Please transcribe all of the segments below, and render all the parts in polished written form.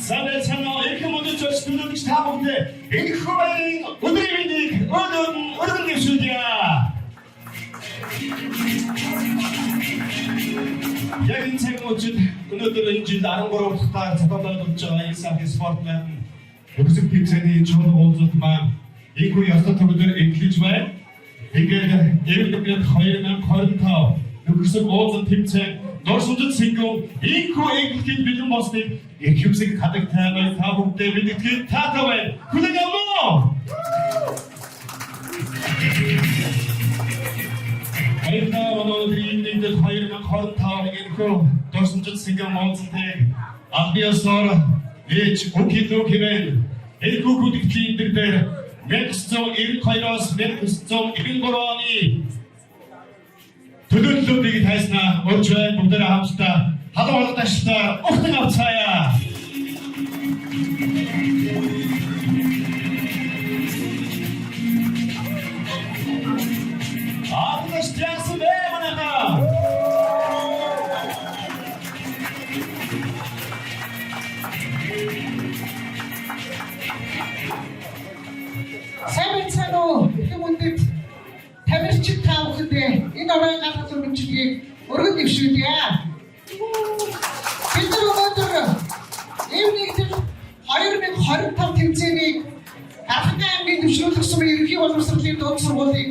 Санаа санаа их 모든 저스들은 다 못해. 이 후배인 오늘이 오늘은 뉴스야. Яг энэ цаг үед өнөөдөр энэ жил 13 дахь цогцолтод болж байгаа Исаак спортмен өсөв тэмцээний чухал уулзалт маань ийхүү ёслол төгөлдөр эхлэж байна. Тэгээд Европын 2025 нөхөрсөг уулзалт тэмцээн Дорсундад сингл ийхүү эхлэхэд бэлэн болсныг их хүсэг хадагтай бай та бүхэнд мэдгэдэг таатай байна. Хүлээн авах. Айна өнөөдрийн нэгдэл 2025 энэхүү Дорсундад сингл уулзалтыг албиасаар ээж окидокивэн энэхүү бүдэгтлийн дээр 1992-оос 1993 оны төлөөллүүдийг тайснаа өрж бай бүгдээ хамтдаа халуун даштай ухтан авцгаая. Ахнаш яасан бэ манайхаа? Самцано хүмүүст тамирч таавахдээ энэ оройн галах зөвчгийг өргөн дэвшүүлье. Бид өнөөдөр эвнийгдэр 2025 тэмцээнийг Африкийн аймгийн дэвшүүлэх сумын ерөнхий боловсролын дунд сургуулийг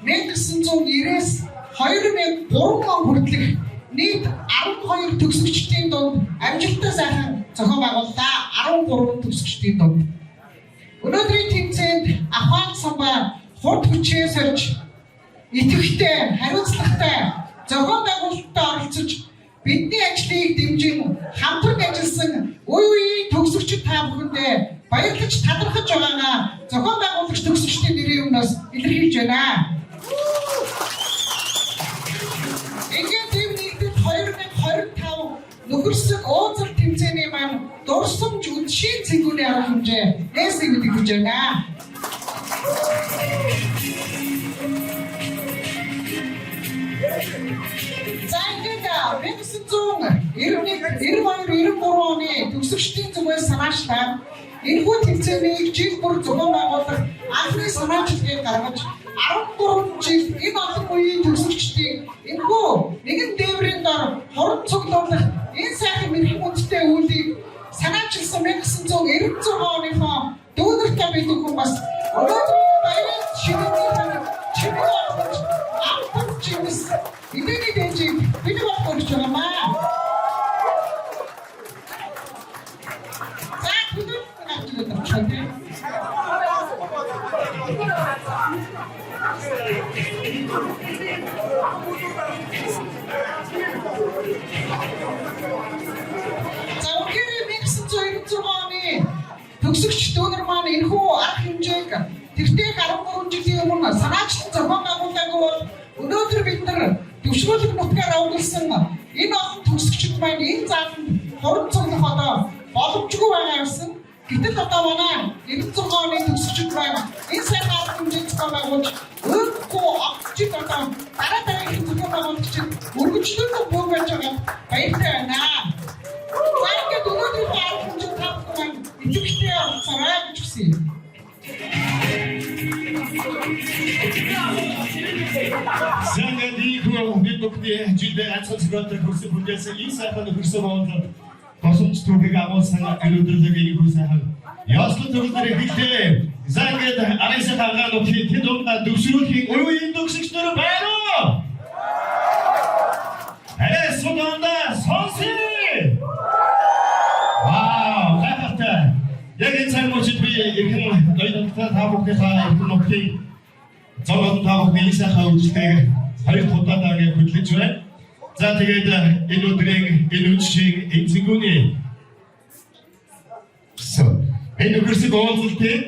1990-с 2003 он хүртэлх нийт 12 төгсөгчдийн дунд амжилттай сайхан зохион байгууллаа. 13 төгсөгчдийн дунд. Өнөөдрийн тэмцээнд Афган самбаа хурд хүчээ сорж идэвхтэй, хариуцлагатай, зохион байгуулалтад оролцож бидний ажлыг дэмжин хамтран ажилласан үе үеийн төгсөгчид та бүхэндээ баярлаж талархаж байгаагаа зохион байгуулагч төгсөгчдийн нэрийн өмнөөс илэрхийлж байна. Ингээд нэгдэд 2025 нөхөрсөг уулзалт тэмцээний маань дурсамж үдшийн цэгүүний арга хэмжээ нээсийг мэдгэж байна. За ингээд 1992-93 оны төгсөгчдийн зүгээс санаачлаа энэхүү тэмцээнийг жил бүр зохион байгуулах анхны санаачлагыг гаргаж 13 жил энэ олон үеийн төгсөгчдийн энэхүү нэгэн дээврийн дор хорон цуглуулах энэ сайхан мэрхэн үндэстэй үйлийг санаачилсан 1996 оныхоо дүүнертэй байдаг хүн бас өнөөдөр баярын ширээний чимээ амтан чимээс эдний дэнжиг бид болгож байгаамаа. За бүгд нэгтгэж төгсөгч дүүнер маань энэхүү арга хэмжээг тэртээ 13 жилийн өмнө санаачлан зохион байгуулаагүй бол өнөөдөр бид нар төвшгөлөг нутгаар авгалсан энэ олон төгсөгчд маань энэ зааланд хорон цуглах одоо боломжгүй байгаа юмсан. Гэтэл одоо манай 96 оны төгсөгчд маань энэ сайн арга хэмжээнд зохион байгуулж өөрөхгүй огцчид одоо дараагийн зохион байгуулагчид өргөжлөлт бүү байж байгаа баяртай байна. Ингээд өнөөдөр арга хэмжээ тавхан идэвхтэй авцараа гэж хүсье. Сангадихо бидбүхний жилдээ аццгаатай хөрсөн хүнээс энэ сайхан хөрсөн боолд тосомч түүхийг агуулсан өнөөдрийн энэ сайхан яслын төгөлдөр ихтэй зангад арайсаа гаргаад тэд өмнө төвшрүүлэхийн үеийн төгсөгчдөр байна уу? Арай суданда сонсъё. Вау, хайртай. Яг энэ цаг үед би иргэн ноёдтой та бүхнийхээ иргэн нутгийг зовлон та бүхний сайхан үйлчлэгийг хоёр удаагаар хөтлөж байна. За тэгээд энэ өдрийн энэ үдшийн эцэгүүний энэ нөхөрсөг уулзалтын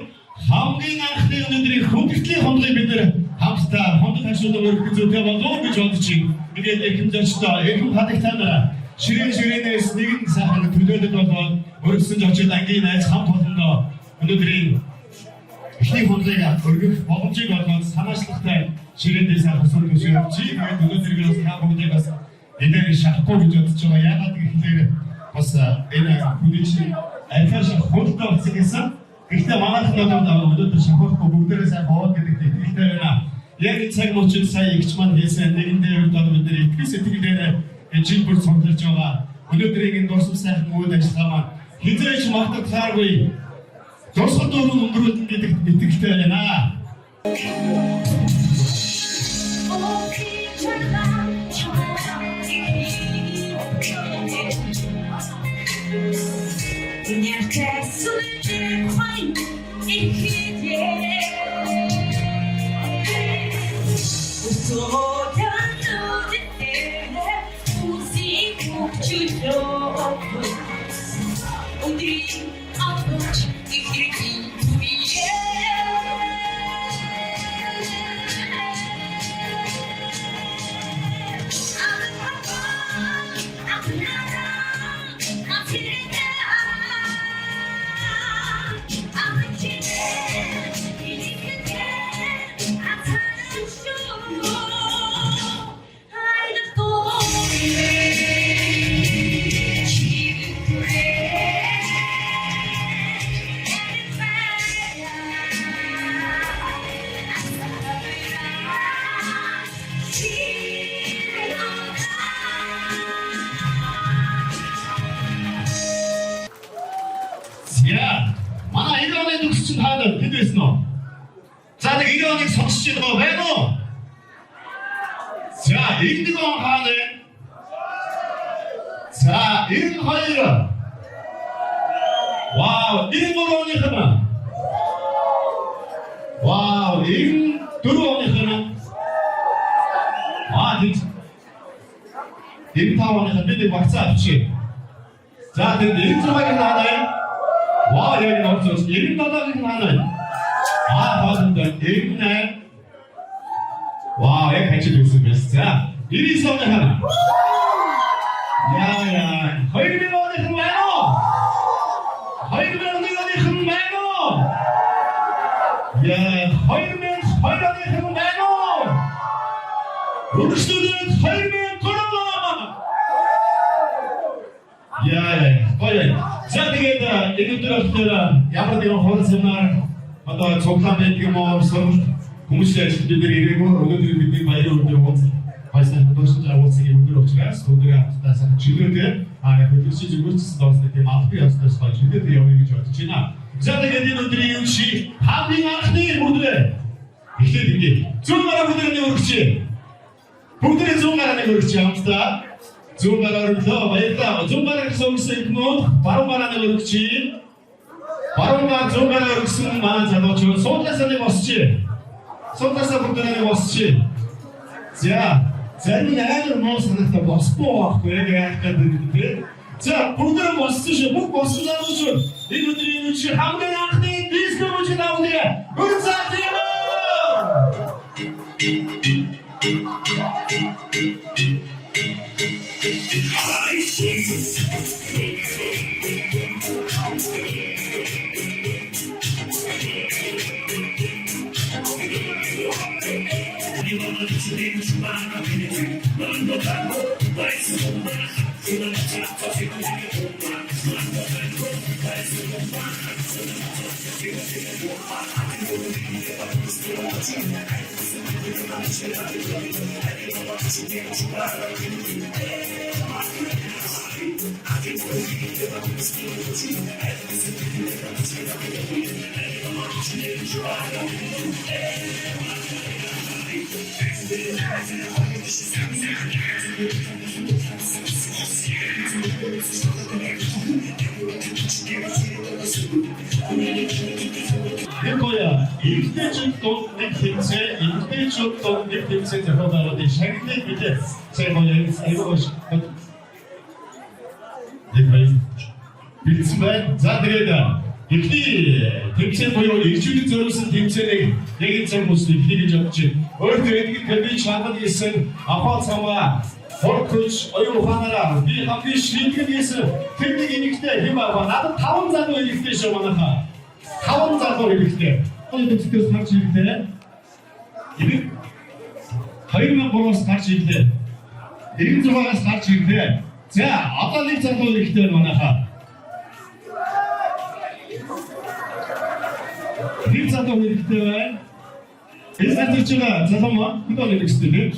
хамгийн анхны өнөөдрийн хүндэтлийн хондгыг бид нэр хамтдаа хондод хашуулан өргөх зүйтэй болов гэж бодож байна. Тэгээд эрхэм зорчтой, эрхэм хадагтайнараа ширээнээс нэгэн сайхан төлөөлөд болоод өргөсөн зочид ангийн найз хамт олондоо өнөөдрийн эхний хондгийг өргөх боломжийг олгоод санаачлагтай ширээнээс авсан төсөөлж байна. Өнөөдрийг та бүгдийг бас эдгээр шахахгүй гэж бодож байгаа. Яагаад гэвэл бас энэ хүнийч Альфаш худалдаа болсон гэсэн. Гэхдээ манайхан өнөөдөр шахахгүй бүгдээрээ сайн ховоод гэдэгт итгэлтэй байна. Яг энэ цаг мөчид сая игч маань хийсэн нэгэн дээр бид нар итгэл сэтгэлээр жил бүр цуглаж байгаа. Өнөөдрийн энэ дурсам сайхан үйл ажиллагаа маань хизээч мартагдсааргүй. Дурсгал дөрөв өнгөрүүлнэ гэдэгт итгэлтэй байна. Манай ирээний төгсч хаана хэд байсан уу? За нэг ирээнийг сонсож байгаа байна уу? За 91 он хаана вэ? За 92. Вау, 93 оных нь. Вау, 94 оных нь. Тэд 95 оных нь бид багцаа авчи. За тэд 96-ыг хаана вэ? Вау, яг нэг орцоос 97-ыг хаана вэ? Хаалт 98. Вау, яг хажид байсан байсан. За 99 оны хаана? Яа, 2000 оны хэн байна уу? 2000 оны хэн байна уу? Яа, 2002 оны хэн байна уу? Үргэлжлүүлээд 2003. Яа, гоё. За тэгээд энэ өдөр ямар нэгэн хурал семинар одоо цуглаан байдаг юм уу? Хүмүүсийн ажил бид ирээгүй өнөөдөр бидний баярын өдөр уулзсан. Баясаа хөдөлсөж агуулсан өдөр учраас өнөөдөр хамтдаа сайн чөлөөтэй хөдөлсөж өгөөцсөн доосны тийм албан ёсноос хойш чөлөөтэй явъя гэж бодож байна. За тэгээд энэ өдрийн юм шиг хамгийн анхны өдрөө эхлээд ингээд зүүн гараа бүдэрний өргөчээ. Бүгдээ зүүн гарааны өргөчээ хамтдаа зүүн гараа өргөлөө баярлалаа. Зүүн гараа гэсэн хүмүүс баруун гарааны өргөчээ. Баруун гараа зүүн гараа өргөсөн манай залуучууд суудлаасаа нэг босчээ. Суудлаасаа бүгдээ нэг босчээ. За зарим амар муу санагтай босбоо байхгүй яг гэдэг. За бүгдээ боссон шүү. Бүх боссон залуучууд энэ өдрийн үеч хамгийн анхны диско мужид авлаа. Үрцаатай. Никоя, 일대적 돈 넥팀체, 일대적 돈 넥팀체 들어가는데 샤기네 밑에 제가 이거 네, 빌스만 자들에다 ихний тэмцээн буюу иржүүлийн зориулсан тэмцээнийг яг энэ цаг үеийн ихнийг жогч өөртөө эдгээр кабин шахаад исэн апаа цамаа форкч оюун ухаанаараа би хамгийн шийдгэн хийсэн тэрнийг энэгтэй хэм аваа надад 5 залуу энэгтэй шүү манайхаа 5 залуу энэгтэй энэ тэмцээс гарч ирэхдээ энэ 2003-аас гарч ирэхдээ 96-аас гарч ирэхдээ за одоо нэг залуу энэгтэй манайхаа нэг залуу хэрэгтэй байна. Энэ залуучаа залуу хэд он хэрэгтэй вэ?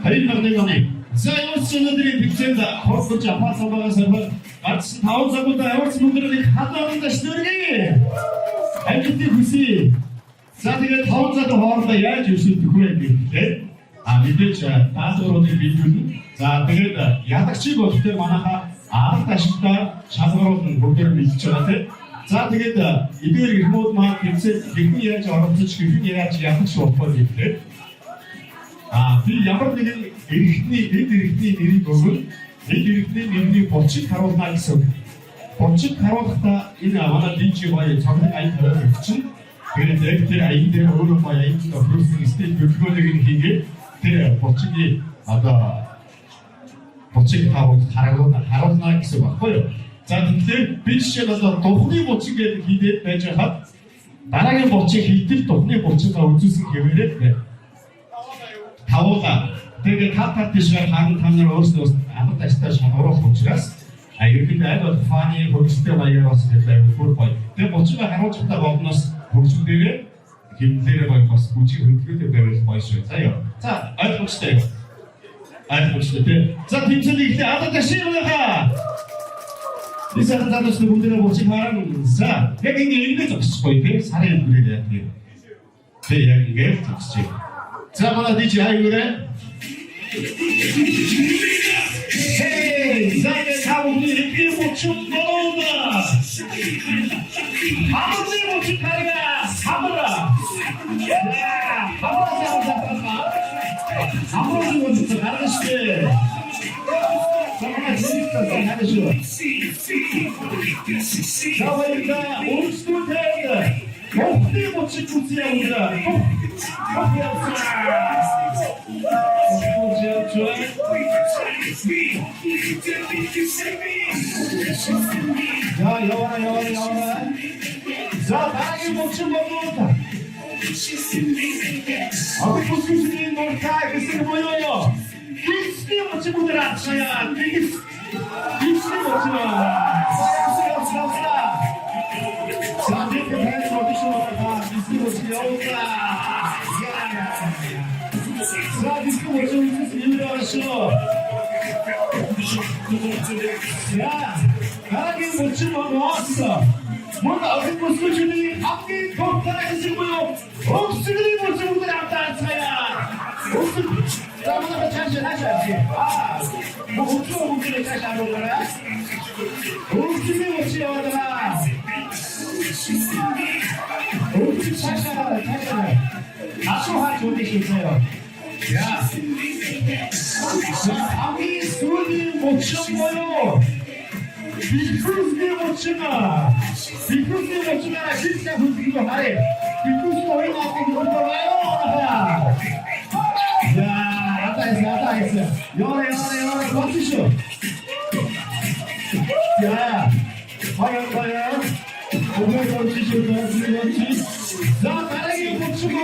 21 оны. За ямар ч өнөөдрийн төвчөнд хордож апаасан байгаа сарбар ардсан 5 цагуудаа явуулсан бүгдийг хадгалан дэвшнэрээ. Амжилтыг хүсье. За тэгээд 5 цагийн хоорондоо яаж өсөлдөх вэ гэхлээр мэдээж даалгавруудыг биелүүлнэ. За тэгээд ядагчийг бол тэр манайха ард ашигтаар шалгаруулна бүгдээр мэдж байгаа тийм. За тэгээд эдгээр ирмүүд маань тэмцэл хэрхэн яаж оролцож хэрхэн яаж ядагч болох вэ гэхлээр би ямар нэгэн эрэгтний нэрийг өгвөл энэ эрэгтний нэрийг булчиг харуулна гэсэн үг. Булчиг харуулахдаа энэ манай дижи гоё цогцол аян тавьж чинь тэгээд тэр аян дээр өөрөө гоё аян төрсөн стил бүлгөөнийг хийгээд тэр булчигийн булчиг харуулна гэсэн үг баггүй юу? За тэгэхээр би жишээ нь тухны булчиг гэдэг хийгээд байж хаад дараагийн булчиг хийдэл тухны булчигаа үзүүлсэн хэмээрээ тавуулаа. Тэгээд тат тийшээ хаан нар өөрсдөө амар тастаа шалгаруулах учраас ерөнхийдөө аль бол фаны хөгжөлтэй баяраар бас хэлээ бүр гоё. Тэгээд булчигаа харуулж байгаа болноос хөгжлөдөө хэмнэлээр гоё бас бүжиг хөдөлгөөтэй байвал гоё шүү. За яа. За ойлгомжтой. За тэмцээний ихтэй алга ташигаа. Дисаа татас бүгдээ булчиг хараа. За яг ингэ зогсчихгүй тийм сарын үрээд яа тийм. Тэг яг ингэ зогсчих. За манай дижи хайгаарай. Хей, заавал тавны ихний булчиг болоо. Амны булчиг хараа. Хамра. Амны булчиг харааштэ. 자와이가 온스토테이드 목대 못치 구지합니다. 자, 여와라. 자, 나에게 못치 먹는다. 어디 부수시는 놀까? 글쎄 보여요. 기스게 못치 분들 아차야. 기스게 못치 마. 자, 이렇게 배는 어디서 기스게 못치 오다. 자, 기스게 못치 무슨 일을 하셔. 야, 나에게 못치 먹었어. 뭔가 어디 부수시니 앞뒤 독타하시고요. 옥수리 못치 분들 아차야. 자, 먼저 잠시 하셔야지. 옥수리 분들이 다시 안 오거라. 옥수리 못치 오더라. 옥수리 차셔라. 아소화 좋으시 있어요. 야, 아미 수리 못치 오고요. 비크루스니 못치나. 진짜 훌륭히 말해. 비크루스 어디 나한테 이거 봐요. 야, 아따했어. 열어, 멈추시오. 야, 과연. 오늘 멈추시오. 자, 나에게 멈추고,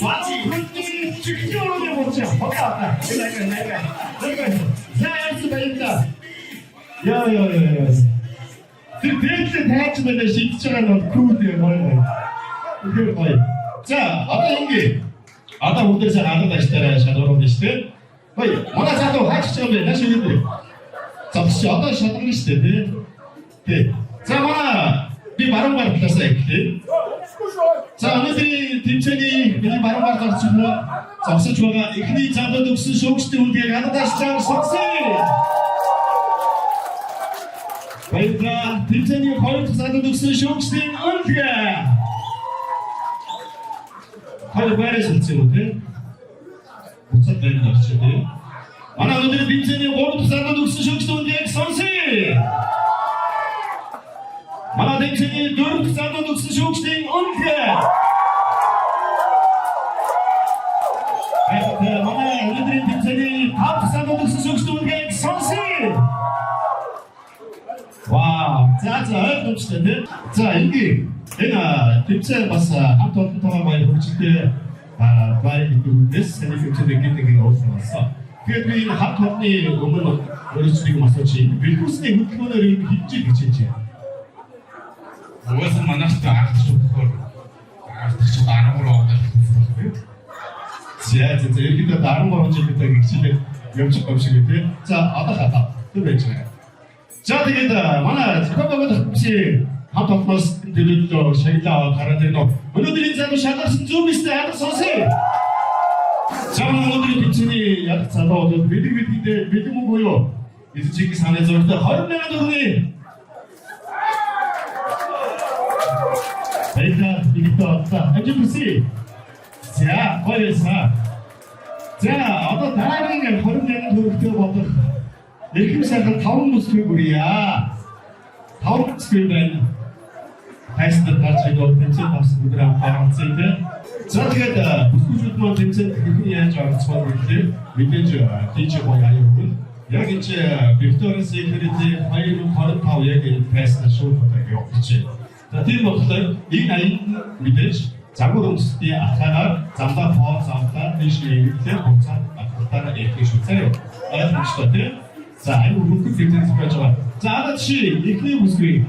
완전히 직접으로 멈춰. 왔다. 자, 알수가 있다. 야. 대학주면 시청하는 크루드에 뭐야. 그걸 봐요. 자, 아까 연기. 아까 우리들 잘 알아다 시대라 샤도로 되시대. 거의 뭐나 자도 하시점에 다시 오는데. 자, 어떤 샤도로 시대데. 네. 자, 뭐나 이 말은 붙었어요. 자, 오늘들이 팀체니 그냥 말은 붙었습니다. 자, 없어 좋아가 이크니 잡아도 없어 쇼크시대 우리가 가다 시장 석세. 그러니까 팀체니 거의 잡아도 없어 쇼크시대 우리가. 과연 말해줄지 못해? 못 찾다는 거 아시죠? 만약 오늘의 빈센이 오른쪽 사람도 없으셨던 게 선생! 만약 빈센이 오른쪽 사람도 없으셨던 언제! 만약 오늘의 빈센이 다음 사람도 없으셨던 게 선생! 와, 자, 봅시다. 자, 여기. 내가 딥셀 봤어. 한번 많이 보실 때 많이 그랬어. 생각이 느끼는 게 어디서 왔어? 그래도 이 한번이 오늘 어렸을 맞었지. 밀크스네 흑표를 입지 그치지. 무엇을 만났다. ч 13 онд байна. За ерөнхийдөө 13 жилдээ гихчилээ явж байгаа юм шиг үү. За одоо хатаа тэр байж байгаа. За тэгээд манай зохиолч 혹시 хамт олноос төлөвлөлөө шаглаа гараад байна уу? Өнөөдрийн залуу шалгарсан зөв бистэй хадгалж сонсъё. За өнөөдрийн төвчний яг залуу бидний бэлэн мөн буюу эзэжиг санаа зоригтой 20,000 төгрөгийн Эйта бигтээ отта. Ажибси. За хоёрсаа. За одоо дараагийн 20,000 төгрөгтэй бодох эрхэм сайхан 5 бүсгүй бүрийа. 5 бүсгүй байна. Хайстад гарч ирээд тэмцээн авсан өдөр амгаалцсан тийм. За тэгээд бүсгүйчүүд маань тэмцээнд хэрхэн яаж оролцох вэ гэхээр мэдээж DJ боёо юм. Яг энэ Викторийн Secret 2025 яг энэ фестивал шоутай явуулж байна. За тийм болохоор энэ аян мэдээж загвар өмсөлтийн атгаараар замдаа фооц автаа тийш ирэлтээр хугацаанд атгаараа эхлэх шүцээрээ ойлгомжтой тийм. За аюу хөрөнгө тэмцээн байж байгаа. За одоо чи эхний бүсгүй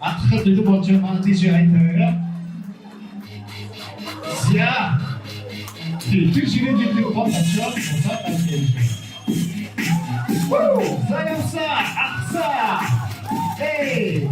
атгахад бид болж байгаа манай тийш аян за тэр шинэ жилийн бод очоод хугацаанд ажиллаж байна. Заямса ахса эй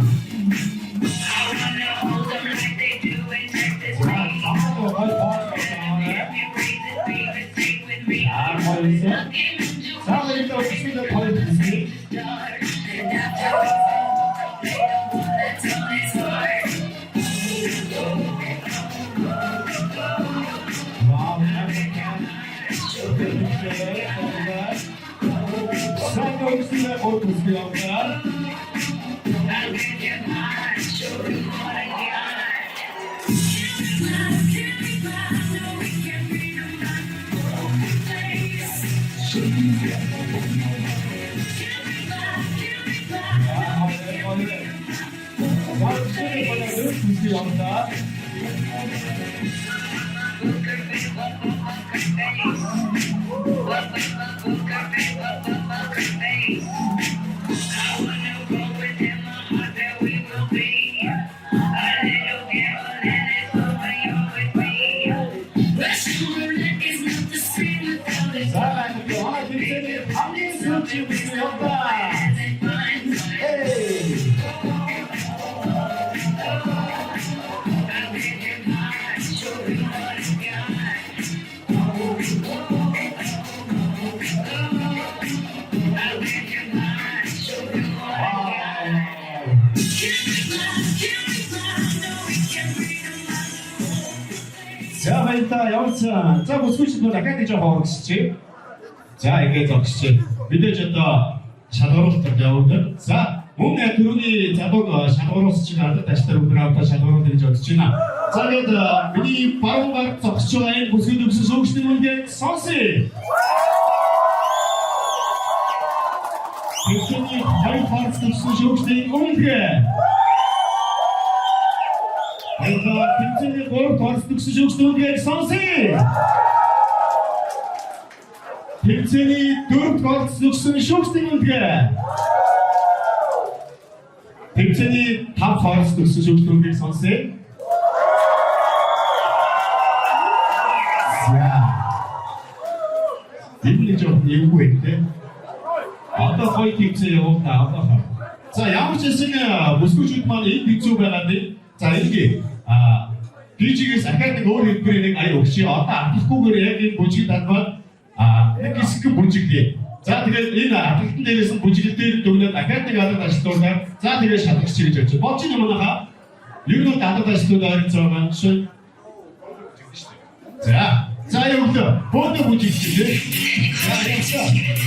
За баярлалаа явуулсан. За бүсгүйчд бол дахиад ижиг хоорогсчих. За ингээд зогсчих. Мэдээж одоо шалгаруулалт явуулдаг. За мөн түрүүний залууг шалгаруулсан чинь надад ачлаар өдөр аваад шалгаруулах гэж бодож байна. За ингээд миний баруун гарт зогсож байгаа энэ бүсгүйд өгсөн шүүгчний үнгээд сонсъё. Тэний хоёр парц өгсөн шүүгчний үнгээд Айдаа тэмцээний 3 парц өгсөн шүүгчний үнгээд сонсъё. Тэмцээний 4 парц өгсөн шүүгчний үнгээд тэмцээний 5 парц өгсөн шүүгчний үнгээд сонсъё. Энэ жоо юу вэ? Одоо хоёр тэмцээн явуултаа одоо. За ямар ч хэсэг бүсгүйчүүд маань энэ тэмцүү байгаа дээ. За ингэ DJ-гээс ахаад нэг өөр хэлбэрээр нэг аяа өгчээ. Одоо атгахгүйгээр яг энэ бүжиг татвал нэг хэсэг бүжиглээ. За тэгээд энэ атгалтан дээрээс нь бүжиглэл дээр дүгнээд ахаад нэг алга ажилтнуудаар за тэгээд шалгагч гэж бодож. Болж юм манайха. Юу нэг алга ажилтнууд ойрцоо маань шин. За явуулаа. Бөөдөө бүжиглээ. За яасан.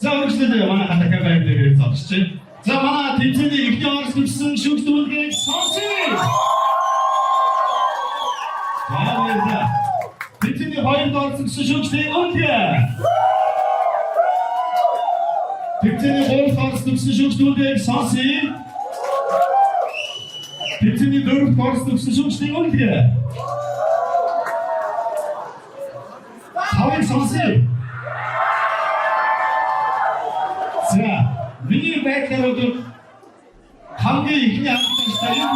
За өөрчлөлөө манай хатака байр дээр зогсчих. За манай тэмцээний эхний орос гүсэн шүүгч дүнгийн сонсъё. 감사합니다. 대표님 허인도 쑥쑥쑥 올게. 대표님 허인도 쑥쑥쑥 올게 선시. 대표님 허인도 쑥쑥쑥 올게. 사회 선시. 자, 미니 백으로도 관계 있냐? 이런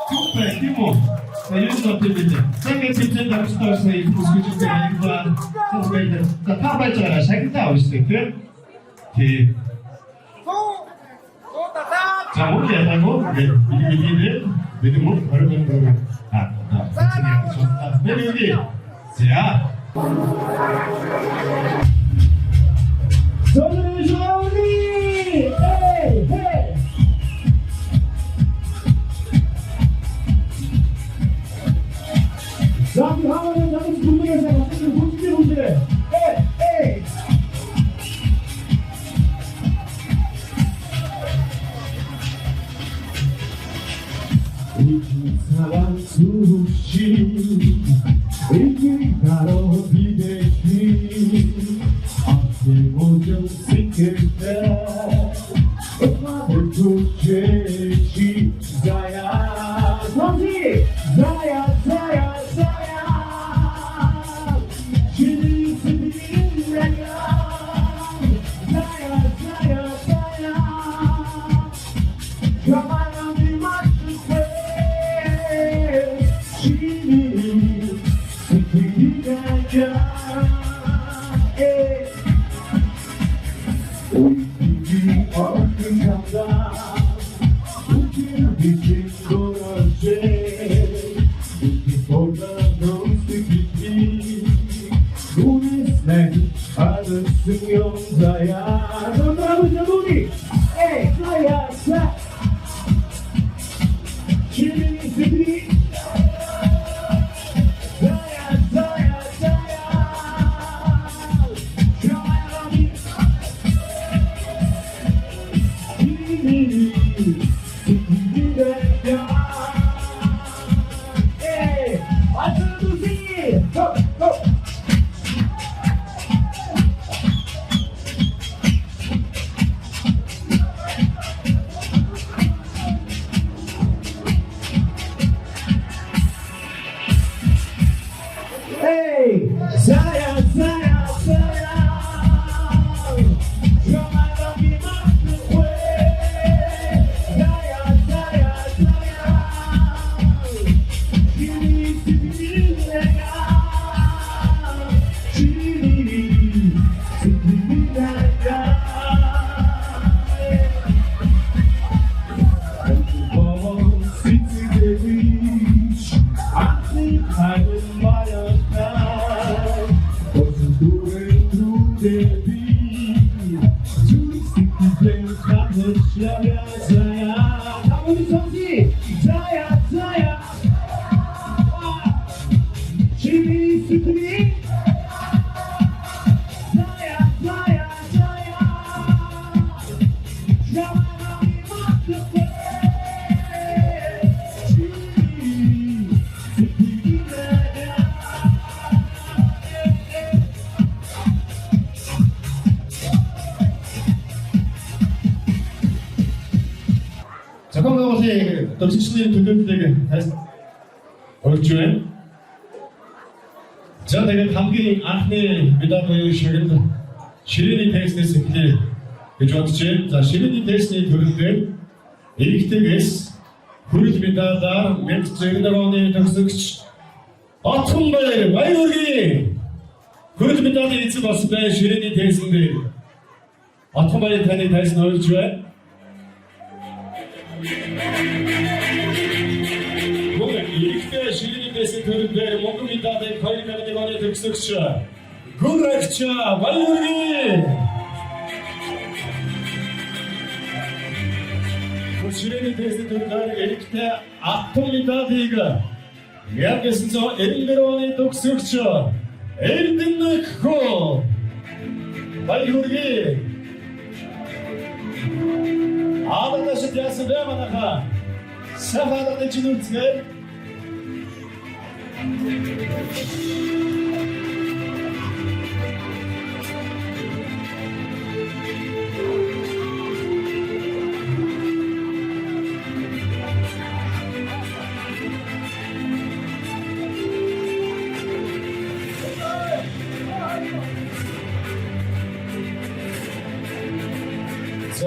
super, tipo, eu não tenho ideia. Sabe que você tem da situação aí, os que você tem lá, essas coisas. Tá para tirar, sabe que tá hoje, né? Que já vou ver, tá bom? Ele muito para o programa. Beleza. Já. Sobre Johnny! Hey, hey! Sabe, Raul, já nos primeiros, já nos últimos, ei, ei! 사랑 수없이 이길 가로 비대기 앞에 모든 시킬때 엄마들 두죄지 자야 성지 자야 자야 자야 지리스리 내가 자야 자야 자야 가만히 맞추세 지리 스키리 가자 우리 어떤 감당 웃기는 빛이 걸어제 웃기보다 너무 깊이 우리 내 아는 승용자야 너무나 우리 에이 자야 자 지리 스키리 자야 자야 자야 가만히 Hey, Zaya, Zaya, Zaya. You're my lucky mountain way. Zaya, Zaya, Zaya. You need to be there. You need to be there. Oh, city beach. I think I will buy a car. But doing through the beat. To city place, I'm the Zaya, Zaya. 나머지 성지, Zaya, Zaya. Jimmy, City. Zaya, Zaya, Zaya. Yamanami, Matape. 잠깐만 오세요. 덤식 신님 등등되게 얼주에 자 내가 감기 안에 미다도요 시간도 시린이 테스트에서 기대 해주었지. 자 시린이 테스트에 들은데 일기대게스 후리집이다다 멘트 제리다로니 덕스치 아톰바에 와이로기 후리집이다다 이츠 바스베 시린이 테스트인데 아톰바에 타니 테스트 얼주에 İlkte şirin besi köründe Mongolida de kayıklarını bana tıksıkça Gurakça Valurgi Bu şirin besi köründe ilkte Attomida deyga Yerkesince elinleri bana tıksıkça Eldinlik ko Valurgi Ağladaşı diyası be bana ka Sefada da cinurtge За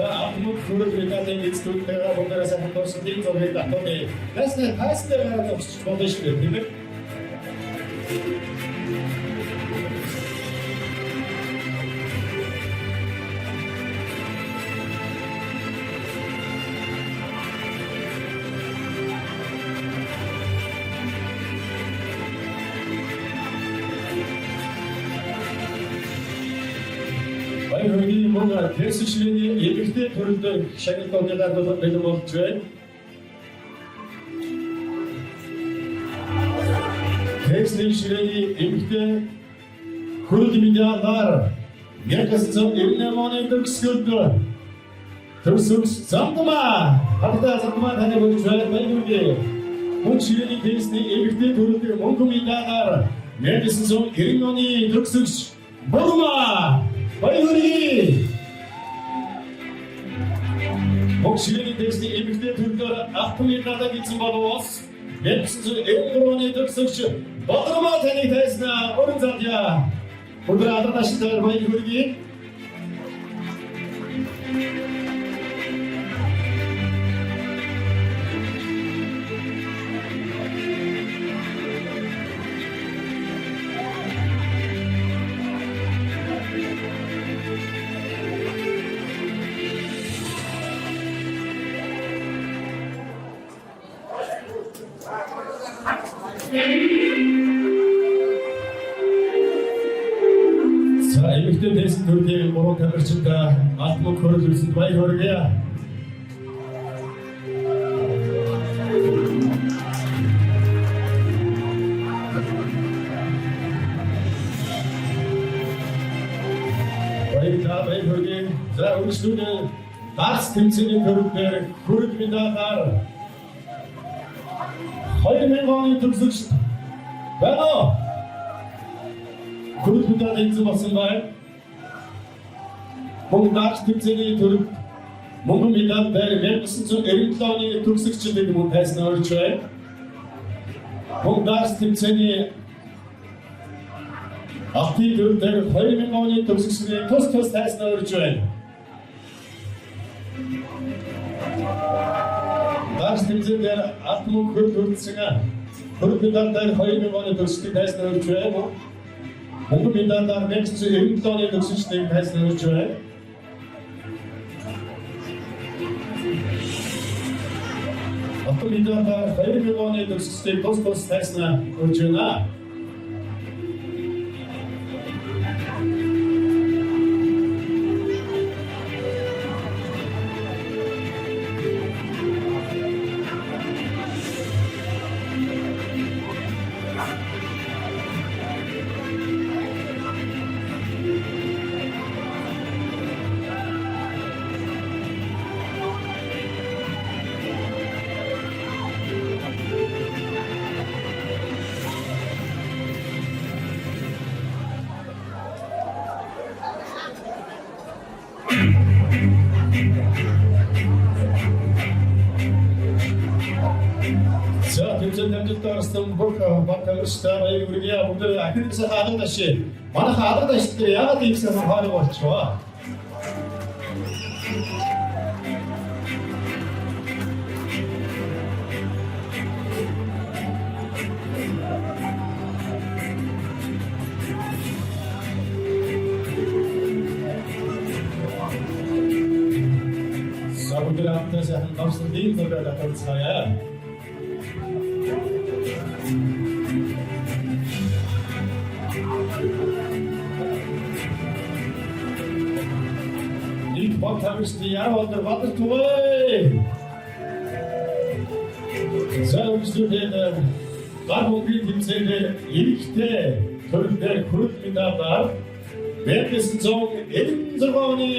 автомат хүрэл медалийн эзлүүдтэйгээ бүгдээрээ сайхан дурсан тийм зургийг татуулъя. Ясны хастай зогсож болно шүү дээ, тийм ээ. Баярын мөнгө тэсчлийн эмэгтэй төрөлдөр шагналуудаар бэлэн болж байна. Тэсчлийн эмэгтэй хөрөл медалаар 1998 оны төгсгөлд төрсөн замдмаа хатаа замдмаа таны болж байна. Баярын мөн ширэний тэсчлийн эмэгтэй төрөлдөр мөнгө медалаар 1990 оны төгсөгч Борма Баярын Боксигийн дэсний эмэгтэй төлөөр автомедалаа гизэн боловоос 1993 оны төгсөгч Бодрма таныг тайснаа өрн задя өдөр алдаршилтаар баярын За эмэгтэй дэсний төрлийн 3 тамирчид алтмог хөрөлсөнд баяр хүргэе. Баяр хүргэе. За өргөжлүүний дарс тэмцээний төрөлдөр хөрөл медалаар 2000 оны төгсөгч байна. Хөрөл медаль эзэн болсон байна. Мөн дарс тэмцээний төрөлд мөнгөн медаль дээр 1997 оны төгсөгчдийн мөн тайснаа орж байна. Мөн дарс тэмцээний алтын төрөлд дээр 2000 оны төгсөгчдийн тус тайснаа орж байна. Дарс тэмцээндээр алтмог хөрөлцсөн хөрөл медаль 2000 оны төгсгчдийн тайснаа орж байна. Мөнгөн медаль 1997 оны төгсгчдийн тайснаа орж байна. Алтан медаль 2000 оны төгсгчдийн тус тайснаа орж байна. За тэмцээнд амжилттай орсон бүх багтаалчдаа баяр хүргэе. Бүгд ахирсан хаалт ашиг. Манай хаалт ашиг дээр яагаад иймсэн хаалт болчихваа? Бүгд хамтдаа сайхан давсан дийн зураг таталцгаая. Их багтаалчдын яавал бадар тугай. Зөвхөн гар бүгийн тэмцээний эрэгтэй төрөлдөр хөрөл медалаар 1996 оны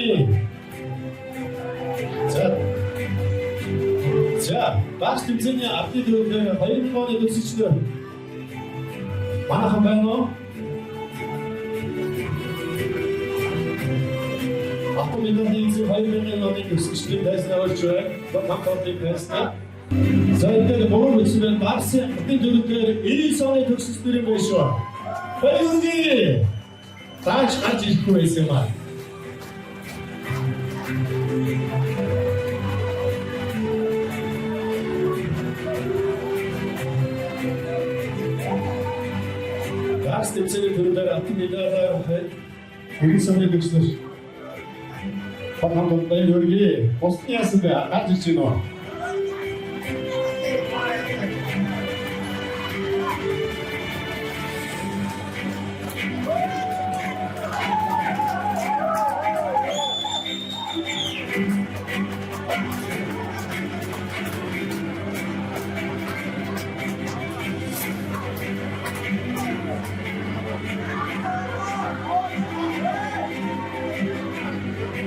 За, багш тэмцээний ардын төрөлдөр 2000 оны төгсөгчдөө Манайхан байна уу? Автомобилийн эзэн 2000 оны төсөлчдийн байснаа болж байна. Бамбалтын байснаа. За энэ бороо үсвэн Барсын хотын төрөлдөр 90 оны төсөлчдийн байж байна. Баяргий! Тааж гарч ирэхгүй байсан юм аа. Барс тэмцээний төрөлдөр автомобилаар 90 оны төсөлч Хамт баяргий. Босны яасан бэ? Гарч ирж байна уу?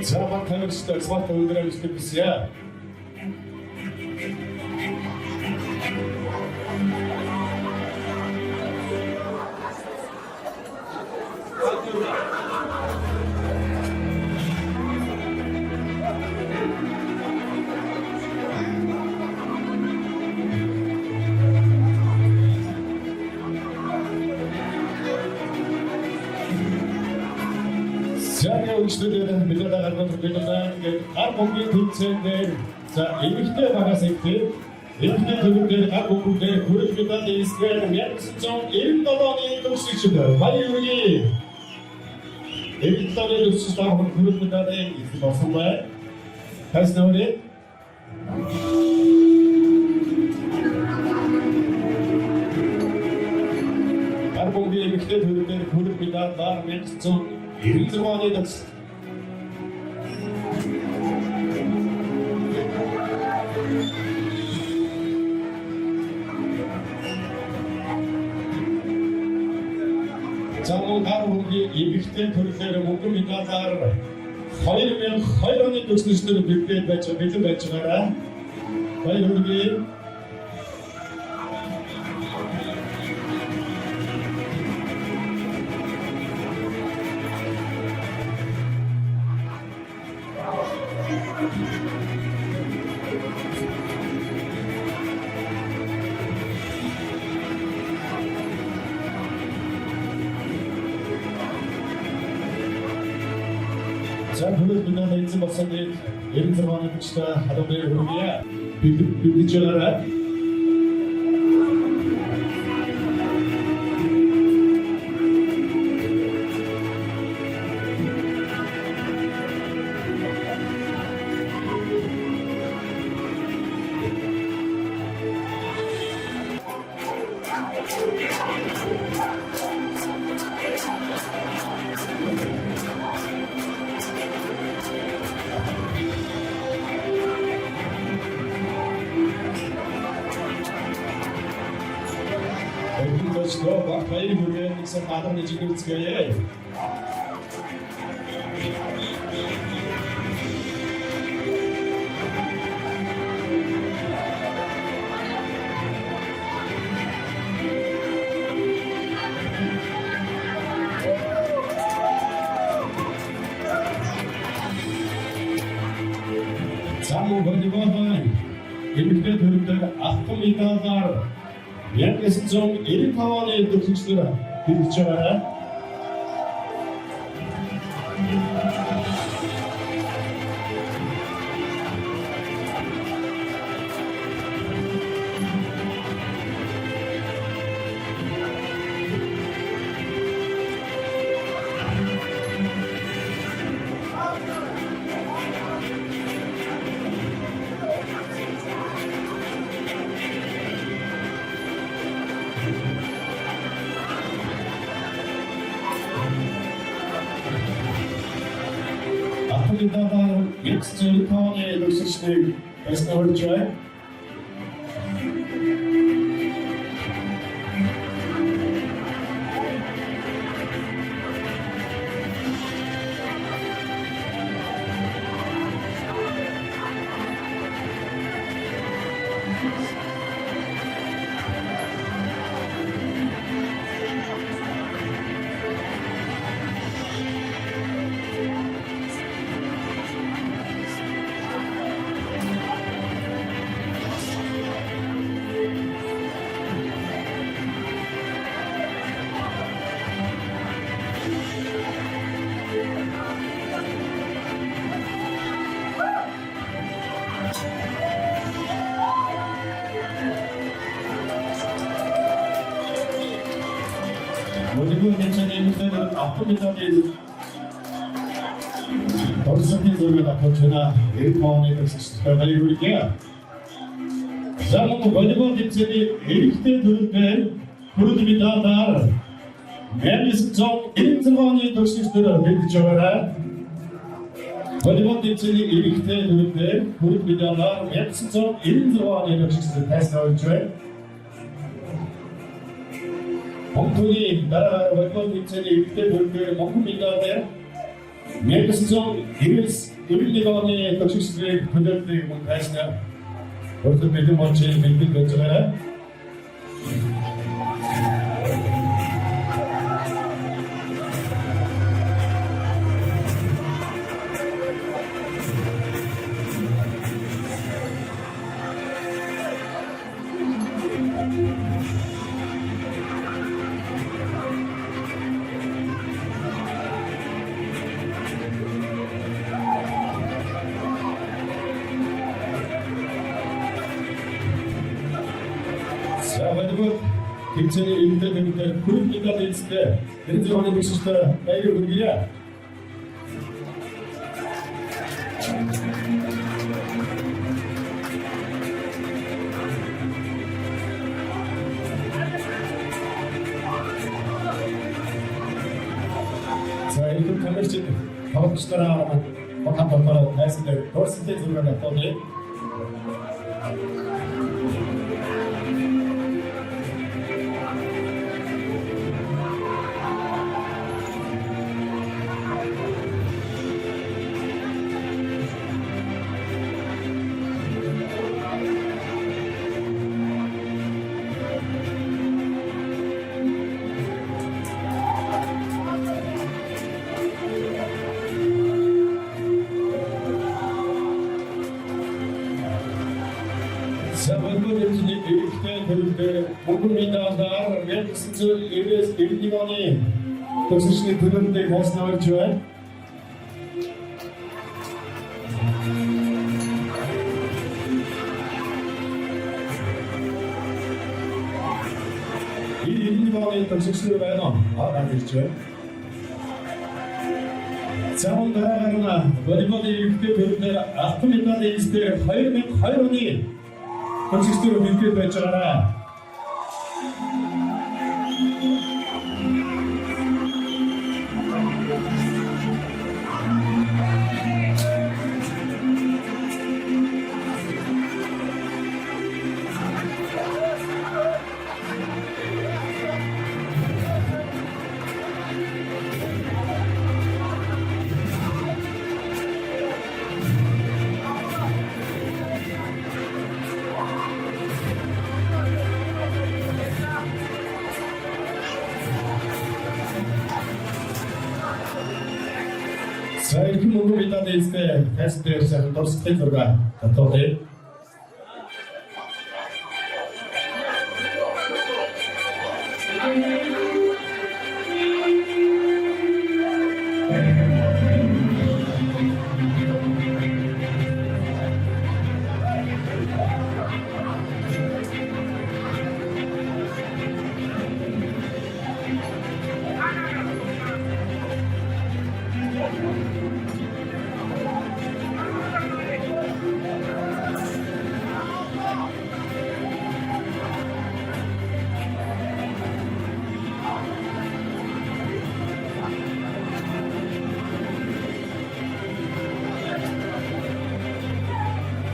Заахан тавьчихсан спорт өдрөө өсгөх гэсэн. Заагийн үйлчлэлээр мэдээд гаргаж байгаа гар бомбын тэмцээнд за эмэгтэй багаас ихтэй эмэгтэй төлөвлөөр гар бомбын хүрэл медалийн эсгээр 1997 оны төгсөгчд баяргий. Эмэгтэй төгсөгчд хүрэл медалийн эсэх болсон байна. Хаснаврэ гар бомбын эмэгтэй төлөвлөөр хүрэл медалаар 1996 оны төгсөлт. Замун гаруугийн эмэгтэй төрлөөр мөнгөн медалаар 2002 оны төгсөлтөөр бэлдээд бэлэн байж байгаарай. Баяргий. За хүрэл медаль эзэн болсон дээр 96 оны төсөлтөөр халуурын хүргэе. Бэлдэж байгаарай. Что, твои гуляния с Амадом не жигутская. Саму Владимировна, эмэгтэй төрөлдөр алтан медалаар 1995 оны төгсөгчдөр бэлдэж байгаарай. Автомобилаар 1995 оны төгсөгчдийг байснаа болж байна. волейбол тэмцээний эмэгтэйчүүд автомат медалийн Оросгийн зөвлөд авч байна. 90 оны төгсөлтөөр баярлалаа. За мөн волейбол тэмцээний эрэгтэй төрөлдөр хүрэл медалаар Мэдсэн 90 оны төгсөлтөөр бэлдэж байгаарай. Волейбол тэмцээний эрэгтэй төрөлдөр хүрэл медалаар Мэдсэн 90 оны төгсөлтөөр тайлбарлаж байна. Монголын дараа волейбол тэмцээний эрэгтэй төрөлдөр Монгол медалаар Мэдсэн 91 оны төгсөлтөөр төлөвлөдөг мөн тайлбарлана. Өөрөөр хэлбэл мончийн бэлтгэл байж байгаа. Тэмцээний эмэгтэй төрөлдөр хүрэл медаль эзэстэй 90 оны төгсөлтөөр баяр хүргье. За энэ камерч тавчнараа батамбараа найстай дөрсөлтэй зураг автобе. Монгол медалаар Мэдсэн 91 оны төгсөлтөөр төлөвлөдөг хоосноор байна. Энэ оны төгсөлтөөр байна. Ирж байна. Цаан дараагаар волейболын эрэгтэй төрөлдөр алтан медаль эзэстэй 2002 оны төгсөлтөөр бэлтгэл байж байгаа. За их много медалей эзэстэй тестээр сайн дурсгалын зураг татуулъя.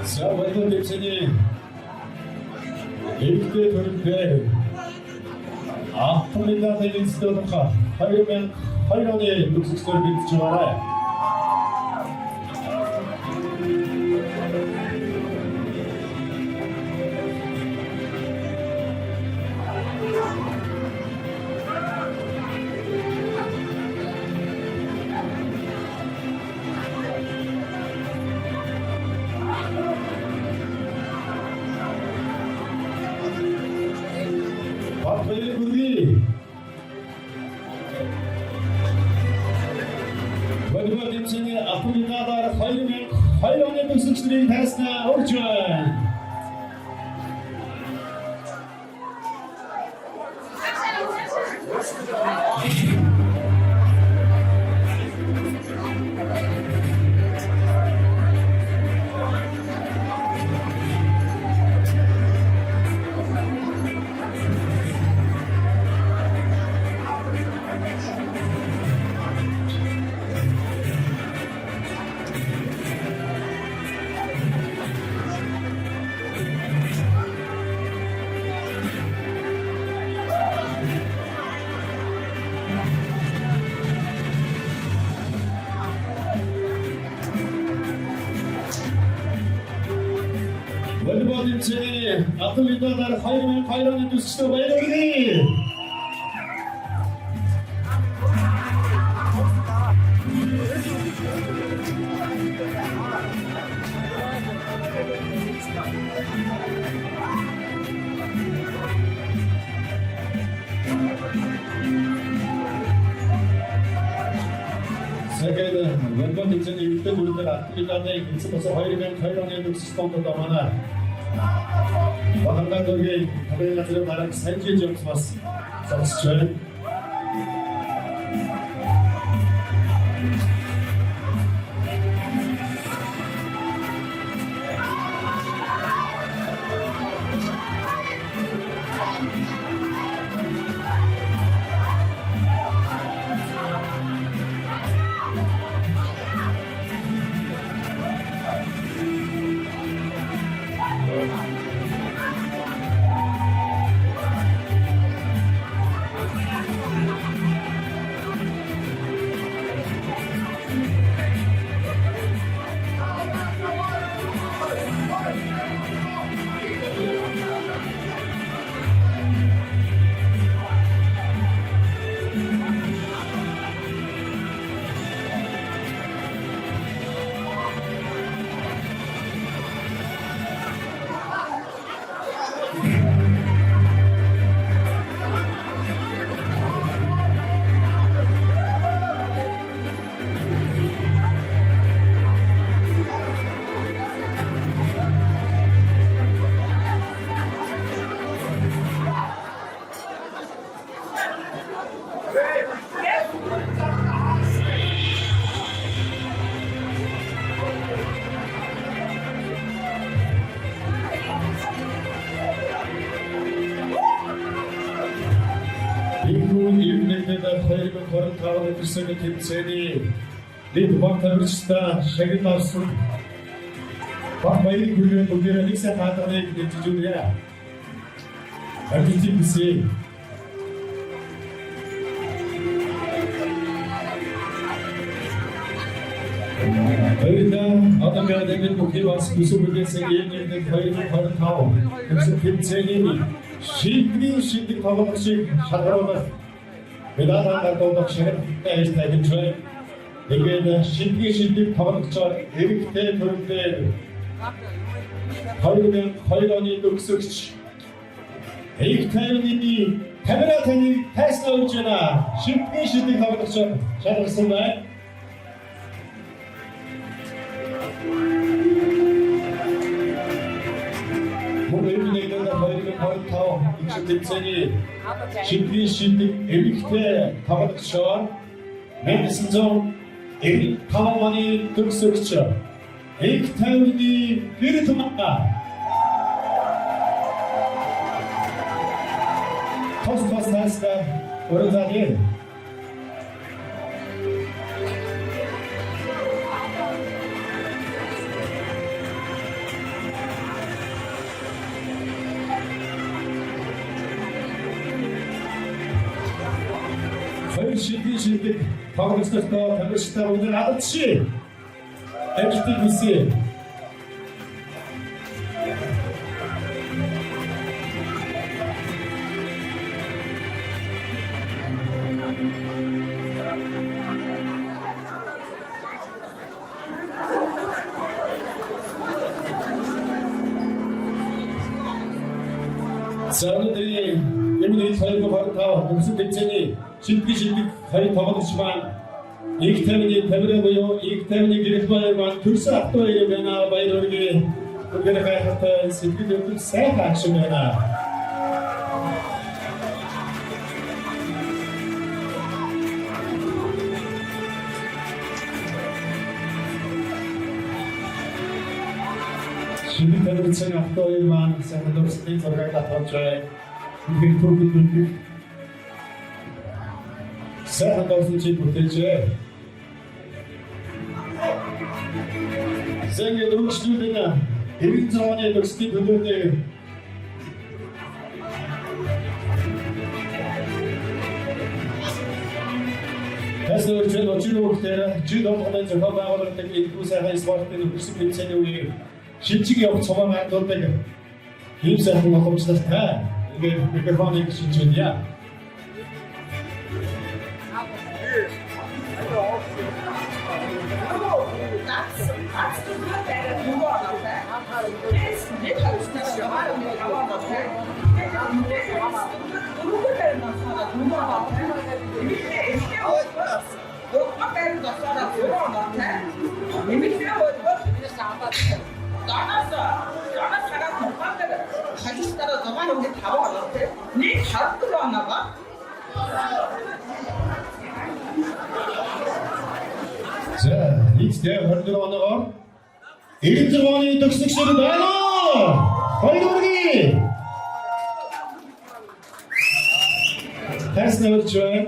За волейбол тэмцээний эрэгтэй төрөлдөр алтан медаль эзэстэй болох 2002 оны төгсөлтөөр бэлдэж байгаа. Волейбол тэмцээний алтан медалаар 2002 оны төгсөлтөөр тайлбарлан орж байна. Волейбол тэмцээний алтан медалаар 2002 оны төсөлтөд баярлалаа. 세계는 왼번 팀전이 6대 9대 앞뒤간에 익숙해서 2002 년에 득수스톤도 많아 와한가족이 가베나트를 말한 산지 점수마스 선수전 Хоёрын төрсөгийн тэмцээний дэд баг тавьчихсан шагнал авсан баг баярыг хүргэн бүгдээрээ нэг сая хатагныг нэжижүүлээ. Аргентин биси одоо гэдэг бүхий бас бүсгүйсэн энэ хоёрын төрсөгийн тэмцээний шийдвэрийн тоглолтыг шалгаруулах Медалаар дуудах ширхтээ ажиллаж байна. Тэгээд шийдвэрийн тоглолцоор эрэгтэй төрөлдөр 2002 оны төгсөгч эрэгтэйний камера таныг тайсан өгч байна. Шийдвэрийн тоглолцоор шалгарсан байна. Тэмцээний шийдвэрийн эрэгтэй тоглогчоор 1995 оны төгсөгч эрэгтэйний гэрэтмаа тос таста өрөөний шийдвэрийн тоглолцтой тамирчтай өнөр алдарши Аргентин биси Саудын Эмирийн хоёрын хортой өмсөг тэмцээний шийдвэрийн хоёр тоглогч маань Игтэвний тамирын буюу Игтэвний гэрэлбай маань төрсөн автоёо байна. Баярлалаа. Бүгд хайртай сэтгэл хөдлөл сайн агшин байна. Шийдвэрийн автоёо маань сайн дурсны зургийг татуулж их түүхүүд сайхан дурсан чиг бүтээжээ. Зэнгээ дөрөвчлүүдэн 96 оны төгсгийн төлөөний Тэсвэр чинь очиж өгөхлөөр жид болгоны зохион байгуулалтыг илгүү сайхан спортын хөсөг тэмцээний үеийг шинжиг явах цомоо мандуулдаг ийм сайхан боломжтой ингээд микрофоныг шинж байна. За, нийтдээ 24 оноогоор 96 оны төгсөгчд байна уу? Хоёр үргэлж. Тас навч байна.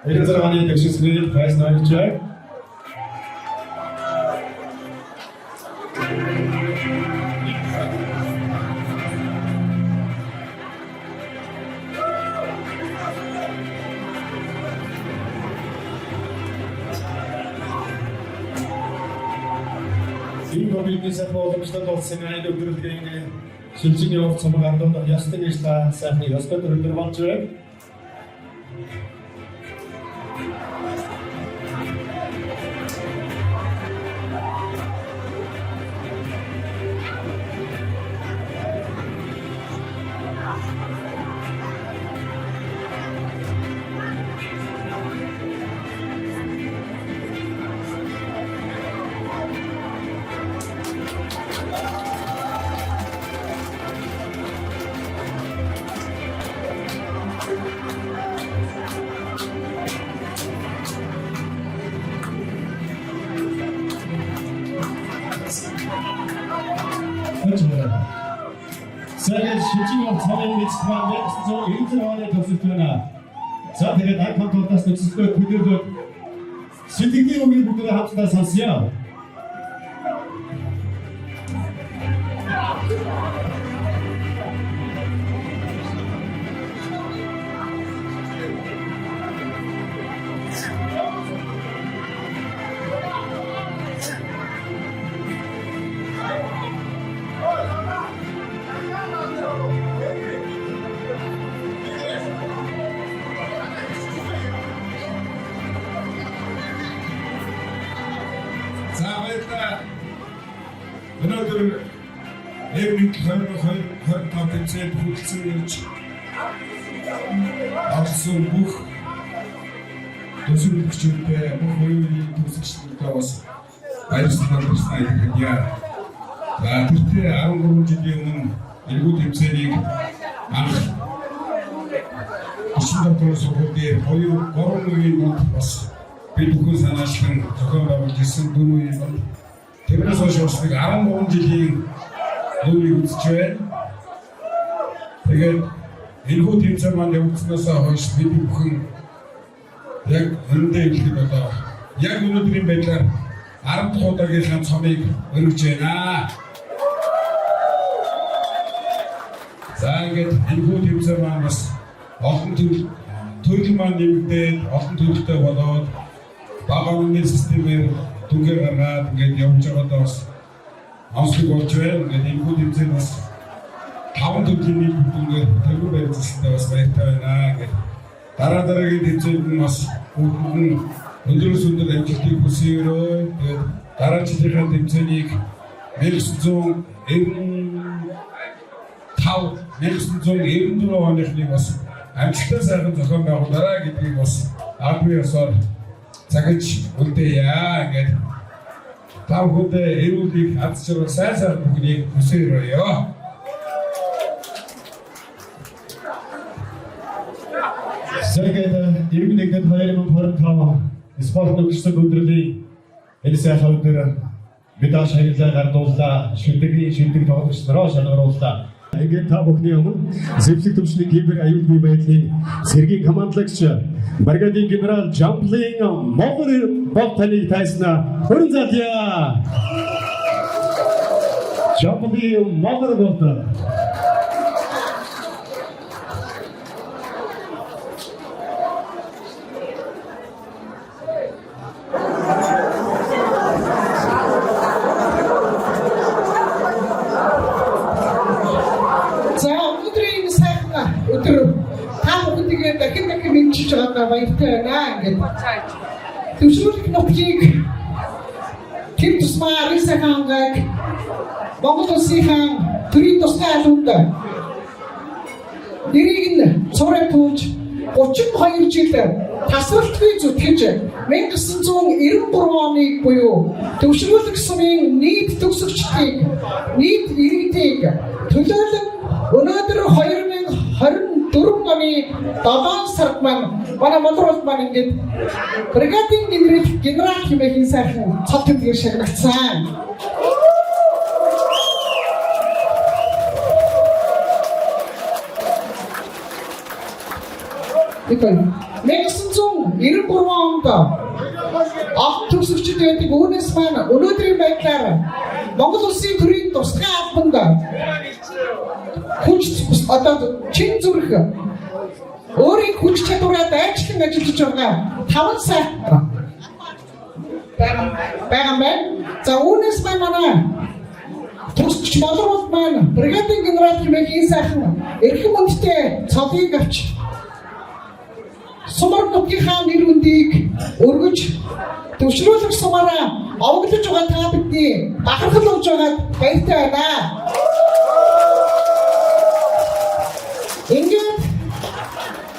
96 оны төгсөгчд тас навч байна. Бизнес боломжтой болсон энэ өдрөлгийн шилжиж явах цомог ардууд ястаг гэж та сайхан ястаг өдөр болж байна. Сайхан шилжиж явах цомын мэдсгэн 1996 оны төгсөлт байна. За тэгээд аккаунтаас төсөлтөө төлөвлөд сэтгэлийн өмнө бүгдээ хамтдаа сонсъё. Өнөөдөр Эвник 2025 тэмцээнд хүрэлцэн ирж авсан бүх төсөөлөгчдөө бүх хоёрын төсөгчдөө бас баярлалаа хэлье. За тэртээ 13 жилийн өмнө эргүү тэмцээнийг анх Ишматор сухуудын 3 үеийн бас бид бүхэн санаачлан зохион байгуулж ирсэн 4 үеийн Тэрнээс хойш 13 жилийн үеийг үзэж байна. Тэгээд энэхүү тэмцээн маань явагдсанаас хойш бид бүхэн яг өндөө хэлэхэд одоо яг өнөөдрийн байдлаар 10 дахь удаагийн цомыг өргөж байна. За ингээд энэхүү тэмцээн маань бас олон төрөл маань нэмэгдээд олон төрөлтэй болоод бага үнийн системээр түнгээр гаргаад ингээд явж байгаадаа бас онцлог болж байна. Ингээд энэ бүх тэмцээн бас 5 төрлийн нийтлэлээр төлөв барьцсан бас баяртай байна. Ингээд дараагийн тэмцээнд нь бас бүгд өндрөөс өндөр амжилтыг хүсье. Тэгээд дараа жилийнхаа тэмцээнийг 1994 оныхны бас амжилттай сайхан зохион байгуулаарай гэдгийг бас албан ёсоор цагаж үлдээе. Ингээд тав хүндээ эрүүлгийг адчрал сайхан бүгдийг хүсээрөөё. Сэргээд Эвник 2025 спорт төгссөн өдрийн энэ сайхан өдөр медаль шагналаа гардууллаа. Шилдэг тоглогч нараа шалгарууллаа. Ингээд та бүхний өмнө зэвсэг төвчний кибер аюулгүй байдлын сэргийн командлагч бригадийн генерал Жамплин Монгол бот таныг тайснаа хүрэн залъя. Жамплин Монгол бот. үйлчилж байгаадаа баяртай байна ингээд. Төвшрүүлэх нутгийг тэр тусмаа Рисахангаг Монгол Улсынхан төрийн тусгай алуунд нэрийг нь цуурайтуулж 32 жил тасралтгүй зүтгэж 1993 оныг буюу төвшрүүлэх сумын нийт төгсөгчдийг нийт иргэдийг төлөөлөн өнөөдөр 2024 оны 7 сард маань манай Монголд маань ингээд бригадын генерал хэмээх сайхан цол тэмдгээр шагнагдсан. Тэгэхээр 1993 онд анх төгсөгчд байдаг үүнээс маань өнөөдрийн байдлаар Монгол Улсын төрийн тусгай албанд хүч одоо чин зүрх өөрийн хүч чадвараа дайчлан ажиллаж байгаа 5 сая байгаа байна. За үүнээс манай төгсөгч боловсрол маань бригадын генерал хэмээх энэ сайхан эрхэм хүндтэй цолыг авч Сумар нутгийнхаа нэр хүндийг өргөж төвшрүүлэх сумаараа овоглож байгаа та бидний бахархал болж байгаад баяртай байна. Ингээд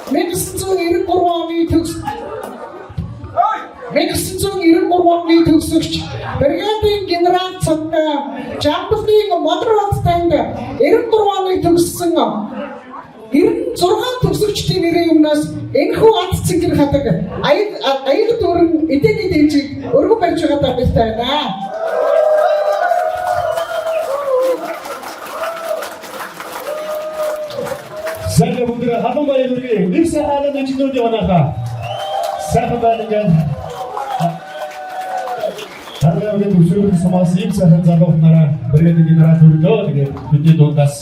1993 оны төгсөгч бригадын генерал цогтой Жамбалын Модерат танд 94 оны төгссөн 96 төгсөгчдийн нэрийн өмнөөс энэхүү ат цэнгэр хадаг аяг дүүрэн эдний дэмжиг өргөн барьж байгаа баяртай байна. Сайхан бүгд халуун баяр хүргэе. Нэг сайхан нэжнүүд яваанаха. Сайхан байгаад Таргаагийн төвшрүүлэх сумаас ийм сайхан залуучнараа бригадын генерал төрөлөө тэгээд бидний дундаас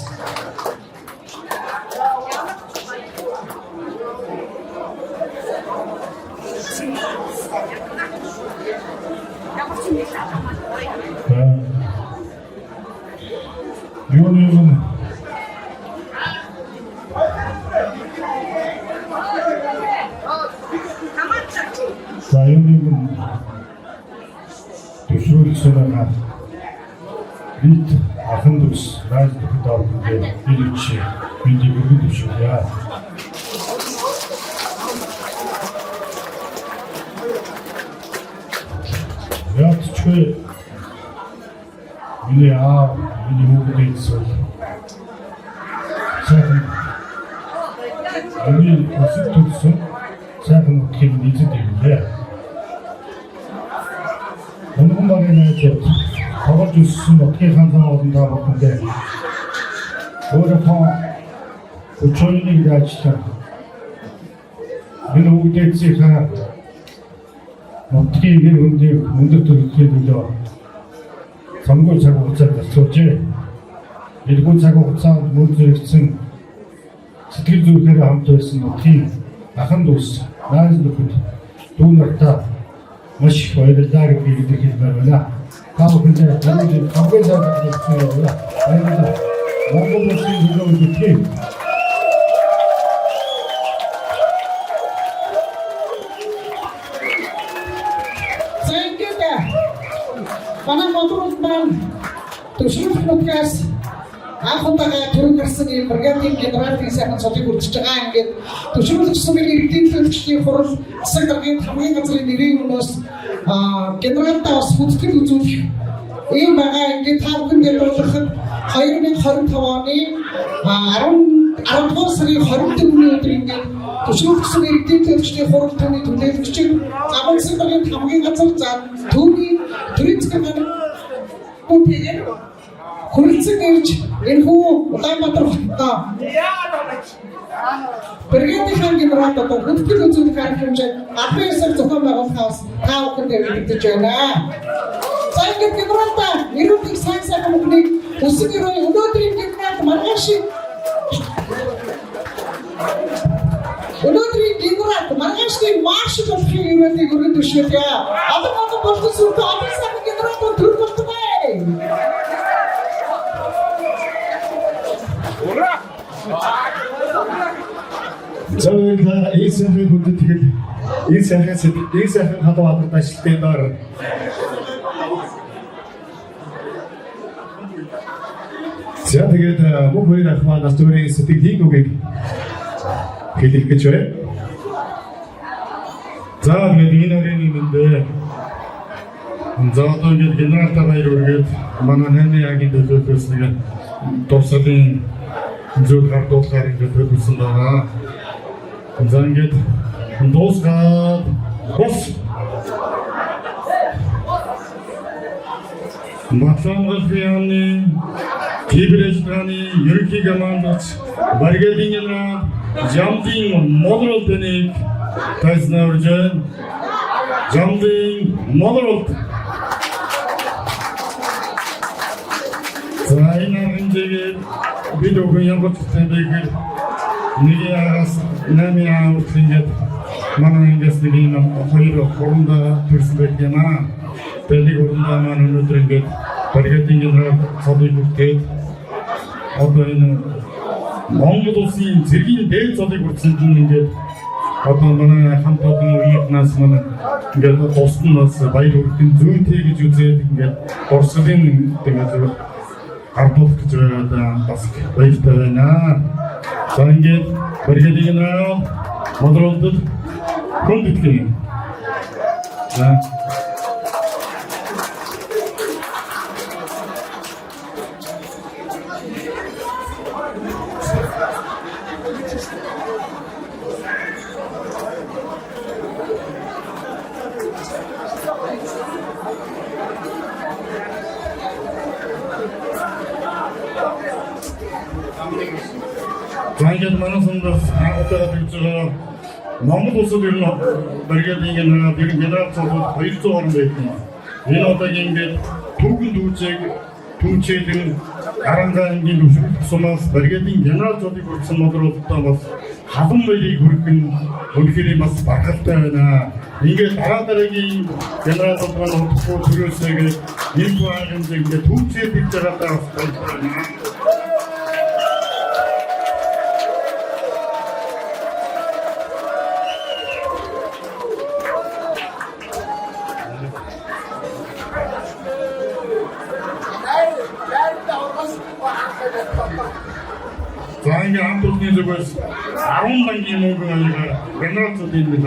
төвшрүүлэх сумаа бид ахын дүүс райз төгтөөр хэлж бидний бүгд төвшүүлээ. Ятчгүй миний хүүхдүүд зүйл сайхан миний өсөж төрсөн сайхан утгыг нийцээд ирлээ. Онгон багийн найзууд тоглож өссөн утгын ханзан олон та бүхэндээ өөрийнхөө өчигдрийг ажилласан энэ хүүхдүүдийнхээ утгын нэр хүндийг өндөр төрөлхийг төлөө цамгүй цаг хугацаанд зарцуулжээ. Илгүү цаг хугацаанд мөн зэрэгцэн сэтгэл зүрхээр хамт байсан утгын ахын дүүс найз нөхөд дүү нартаа маш их баярлалаа гэдгийг хэлмээр байна. Та бүхэндээ хамгийн хамгийн сайн хэлсэн юм байна. Баярлалаа. Монгол Улсын төлөө үтгэе. Зэнгэдэ. Манай Монгол маань төвшрүүлэх нутгаас анхундаа төрөг гарсан ийм бригадын генералын сайхан цолыг үржиж байгаа. Ингээд төвшрүүлэх сумын иргэдийн төлөвчдийн хурал засаг даргын хамгийн газрын нэрийн өмнөөс генералтаа бас хүндэтгэл үзүүлэх ийм байгаа. Ингээд та бүхэндээ дуулгахад 2025 оны 10 сарын 24-ний өдөр ингээд төвшрүүлэх сумын иргэдийн төлөвчдийн хурал төвний төлөөлөгч замын засаг даргын хамгийн газар төвний төрийн засаг даргын хүрэлцэн ирж энэхүү Улаанбаатар хотод бригадын генерал одоо хүндэтгэл үзүүлэх арга хэмжээ албан ёсоор зохион байгуулахаас та бүхэндээ мэдэгдэж байна. За ингээд генералдаа нэрүүдийг сайн сайхан бүхнийг өсөг өрөө өнөөдрийн генерал маргаашны маршал болохын өрөөнийг өргөд өшгөлөө. Одоо болон сүртэй одоо сайхан генерал төр болтгоо. 저희가 이 사회 군대들 이 사회 하도 왔다 다시 때다. 제가 되게 뭐 보이나 그만 나스토리 스티킹 거기 그게 그쵸? 자, 메디나리는 있는데 저도 이제 옛날 타바이로 만한 해내야기도 그렇습니다. 독서된 저 가도사를 그렇습니다. Zanget Dostgad Boss Matsangatfiyani Kibrestani Yurki Gamandas Bargadingina Jumping Model Tenik Taisnaurjan Jumping Model Zaina Rinjegi Bidogun Yangot Tendeki Nigias Namia Utringet Manangas Nigina Hoiro Horunda Perspectina Teligurunda Manu Utringet Targeting in Sadiq Tate Other in Mongodosi Ziggy Date Sadiq Singet Ottomana Hampton Nasman get Ostunas by Rutin Zuti Juzi get Orsadin Timato Arpot Basque Waitana Sanget, Bergading now, Mother of the Condit King. Zanget manasında hatta bir Mahmut olsa bir Bergading'in bir general çoğu hayır çoğun bekliyor. Yine o da yenge Tuğun Tuğçe'nin Karangan gibi Somaz Bergading general çoğu kursun motor tutamaz. Hadım böyle kurkun ülkeleri mas bakıttı na. Yenge taraftaki general çoğun oturup duruyorsa ilk ağacında Tuğçe bir tarafta Zangi Hampton was around the game over Renal to deal with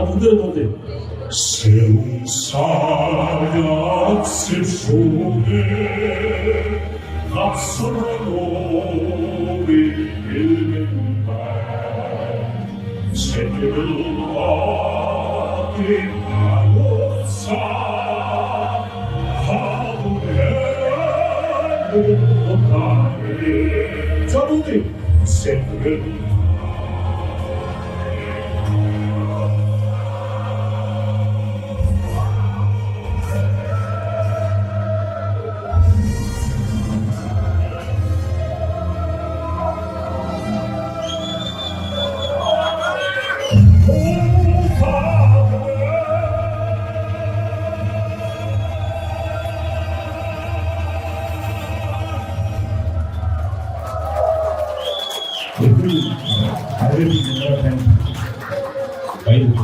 бүгдээ дуулъя. 새로운 사역 세상에 앞서는 우리 일명만 세계를 확인하고자 하늘에 자 모두 세계를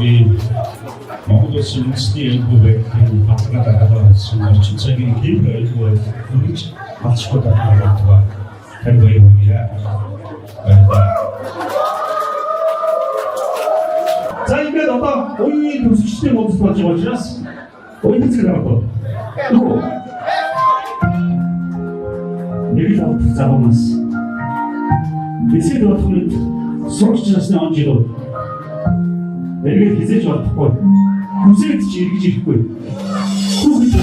우리 Монгол Үндэсний альбомыг баталгаад аваад орчин цагийн хэвээр альбомыг үргэлж батчгүй байгаа. Тэр баярмая. За ингээд одоо уян төгсгчдийн модс болж байгаа учраас уян хэсэг авах. Нэг л авах замаас бисед болохыг сурч насны он жил эргээд хизээж болохгүй. Хүсээд ч эргэж ирэхгүй. Хүүхэд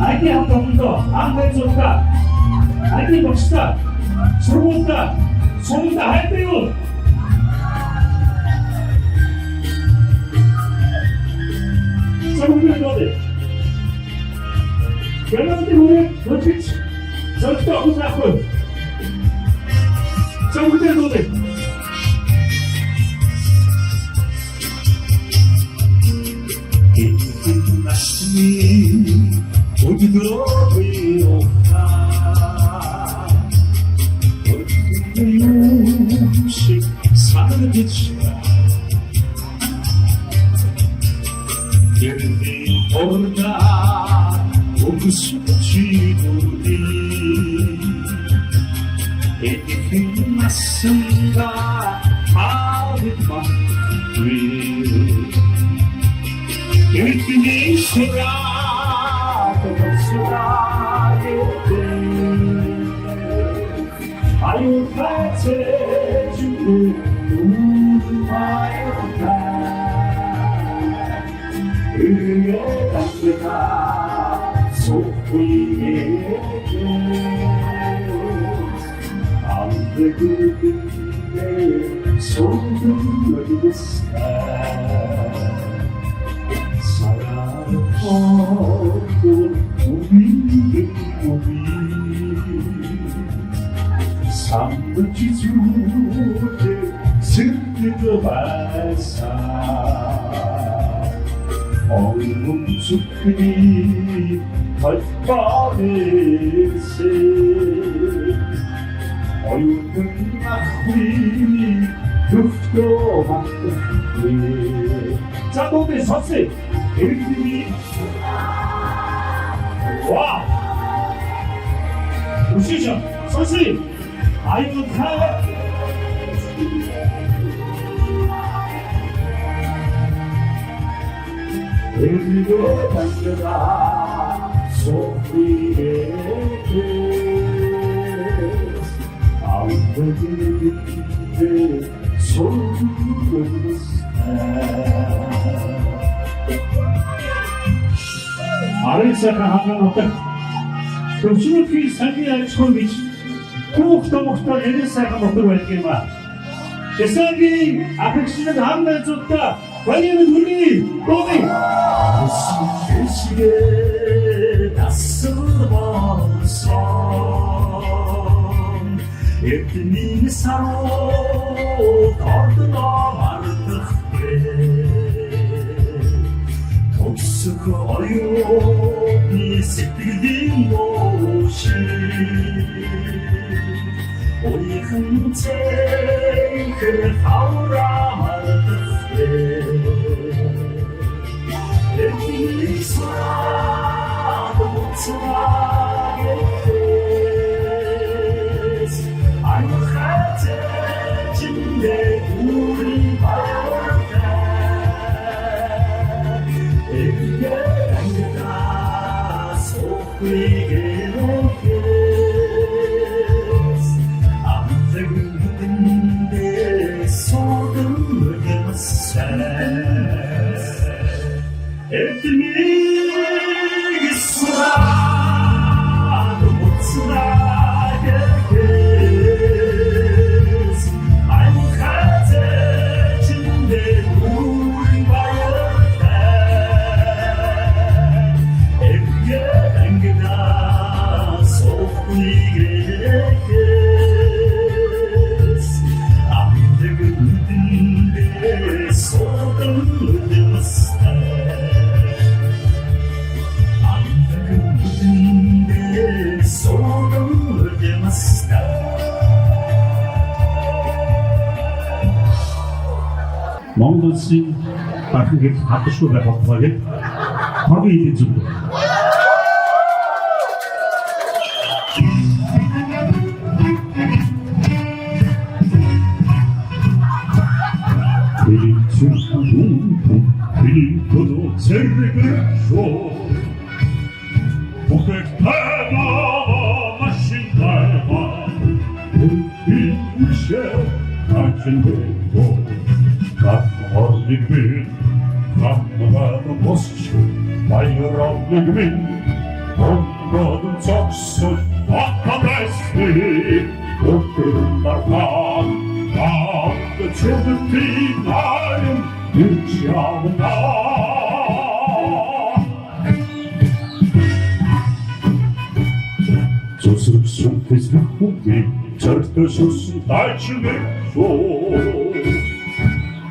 айди хамтдаа амбайцуудаа айди бочтой сургуультай сумда хайдаг юу? Самбай доо. Гэнэт нүрэ өчөж зөвхөн ухаахгүй. Самбай доо. 어디들어요? 음식 사는 빛이야. 예를 오르다 오그스치누리 에디킨 맞습니다. 아리마 위 열심히 있어라. 아유 같이 주고 아유 다 의의 담배가 속위에 안돼 그때 손을 넣었어 사랑하고 우리의 몸이 삼도 지주게 슬프게 발사 어려운 죽으니 헐뻔해세 어려운 나의 흙도 막고 자 노래 서세 에릭님이 와 무시죠 선생님 아이고 타 에릭도 당겨라 소리에 아우들이 소리를 아래사가 하나 없다. Төвчмөдгийн сангийн ажил гэж түүхтомогтой яриасайхан мотор байлгийм ба. Тэсгийн аффекшныг хамгаалцуудаа баярын хүргэе. Дуугий. Тэсгээ тасалбасан эдний саруу гордоо мардахтэй. Төгсөх оюуны сэтгэлийн мооши Ойхан цэхэр хавраа мардахтэй Эдний саруу цагэс I'm a хатэ чиндэ 우리 바라다 Монгол улсын дахин хэд хадшгүй байх болтойг хамгийн идэвх зүйл. 그리고도 새를 줘 고백하다 마신다마 우리 우셔 같은 데도 어디든 감나가는 모습이 마이어라는 민 모든 적수 아까다시 그들은 나가 나도 저들이 나름 유치하구나 조스럽소 대스럽고기 절대 소수 날치내소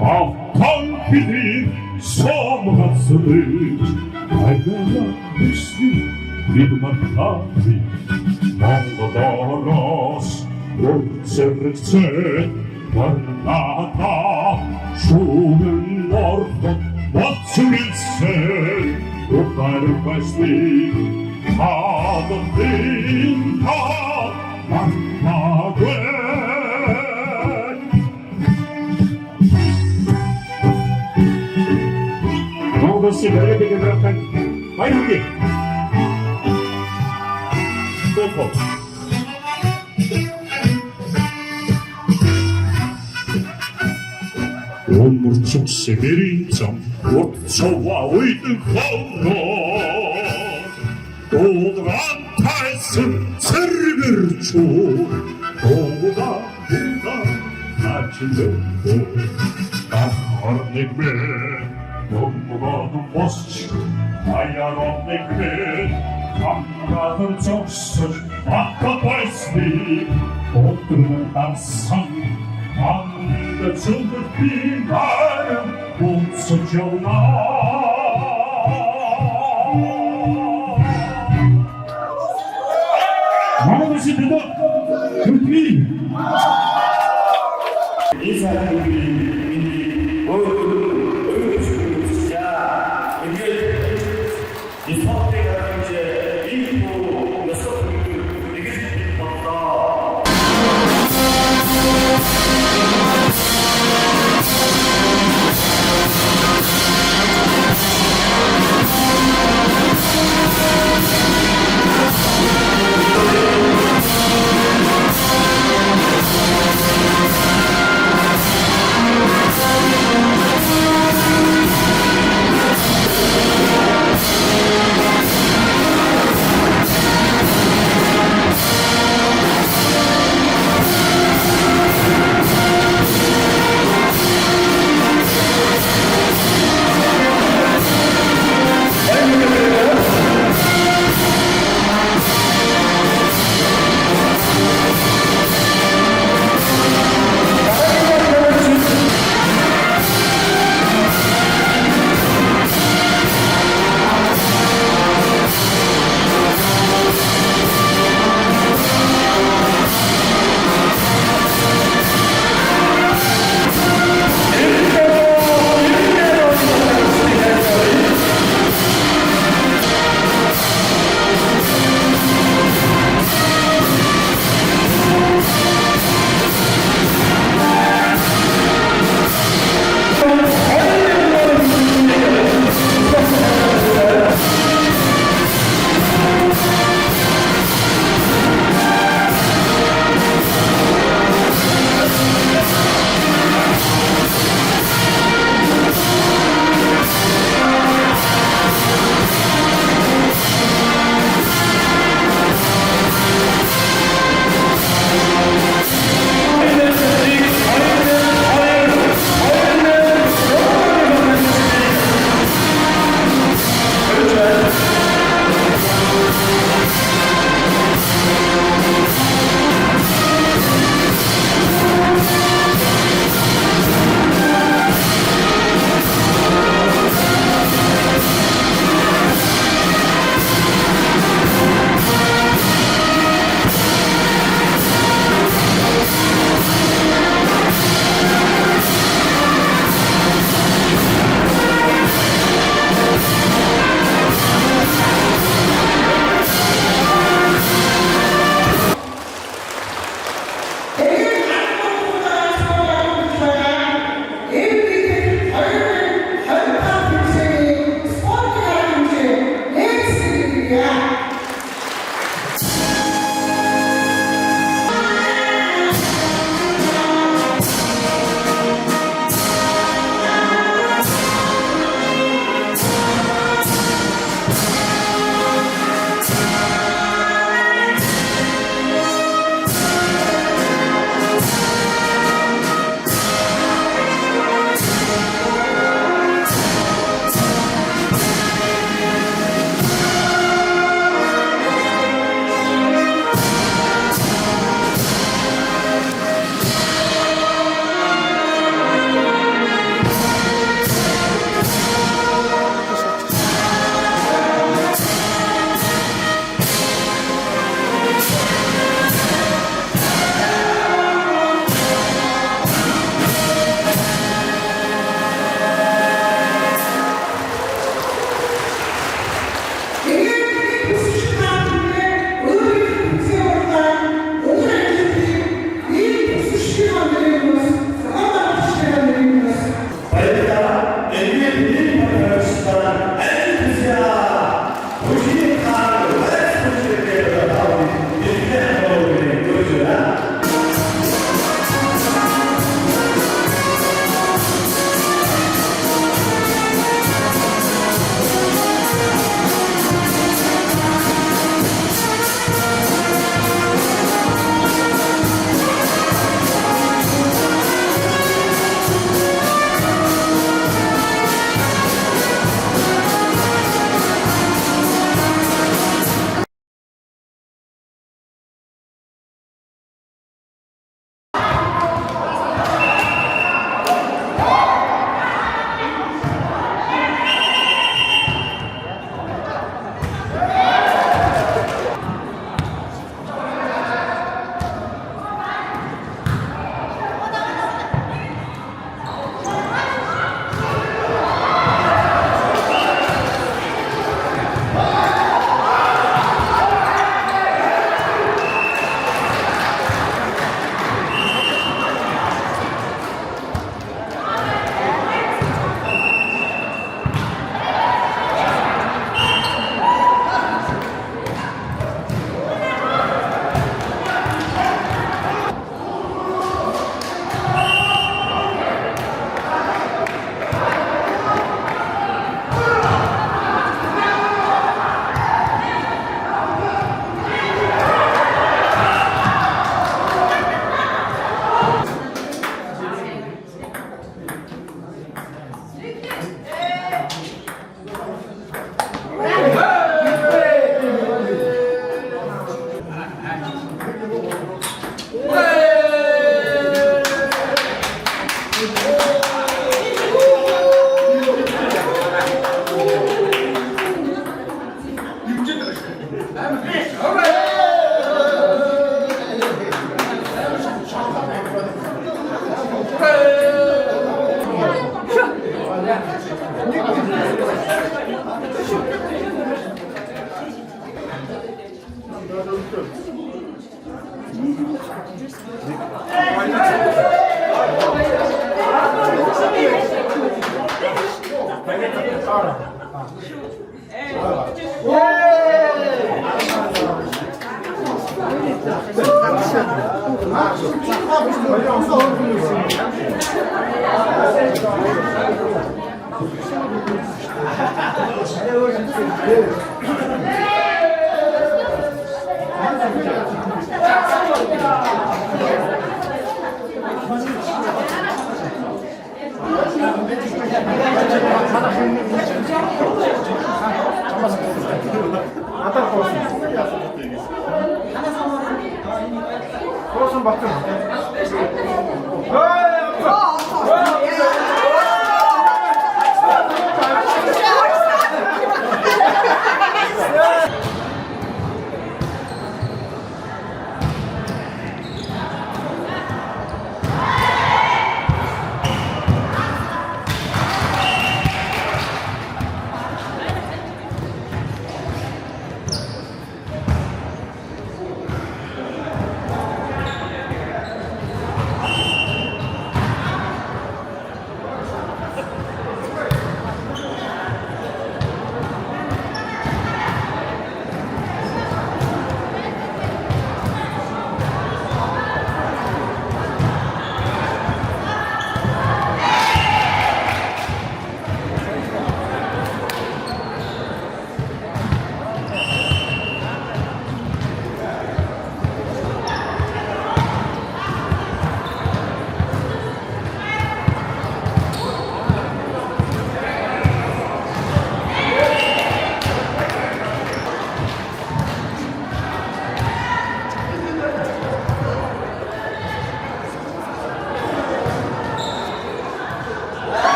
아탄피디 소문하서를 알거나 혹시 믿음만 하지 몽고도로스 롤세르세 원나다 죽은 어떤 멋지일세 오빠를 발시 하던 다 만나되 Você vai ter que entrar vai no quê? Pouco. 온물 축세 내린점 옷저와 오이든 거로 도드란 탈승 세르베르 초 도보다 보다 나침대고 나어내매 너무나도 멋지고 하얀 그 감각을 적셔 아까봤으니 꽃들은 항상 아무리가 저들이 나를 웃어줘나 마음없이 대답 그들이 이 사람들이 이 선택을 이제 일부 여성들이 되게 싶었다.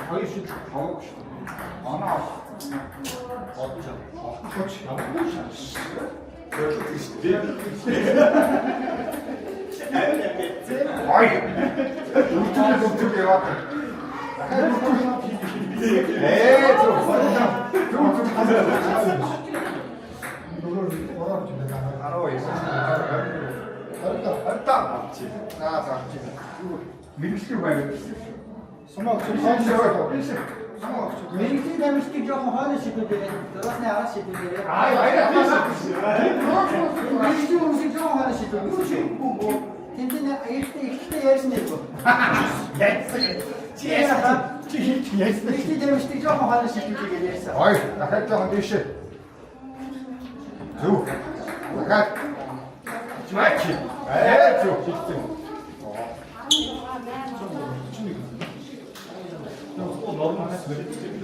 хоёр шил хаваа шүү. Манай одож ямар шаш. Ой. Үгүй зөв яваад. Мэргэжлэг байна. Сумаа Мэргэжлийн дамжтыг жоохон хойно шийдвэрээ. Дөрөвний араа шийдвэрээ. Мэргэжлийн хүмүүсийг жоохон хойно шийдвэрээ. Тэнтэн ихтэй ярьсан нэг бол. Мэргэжлийн дамжтыг жоохон хойно шийдвэрээ ярьсан. Ой, дахиад жоохон дээшээ. Зүг. Дахиад. Чимээч. Зүг.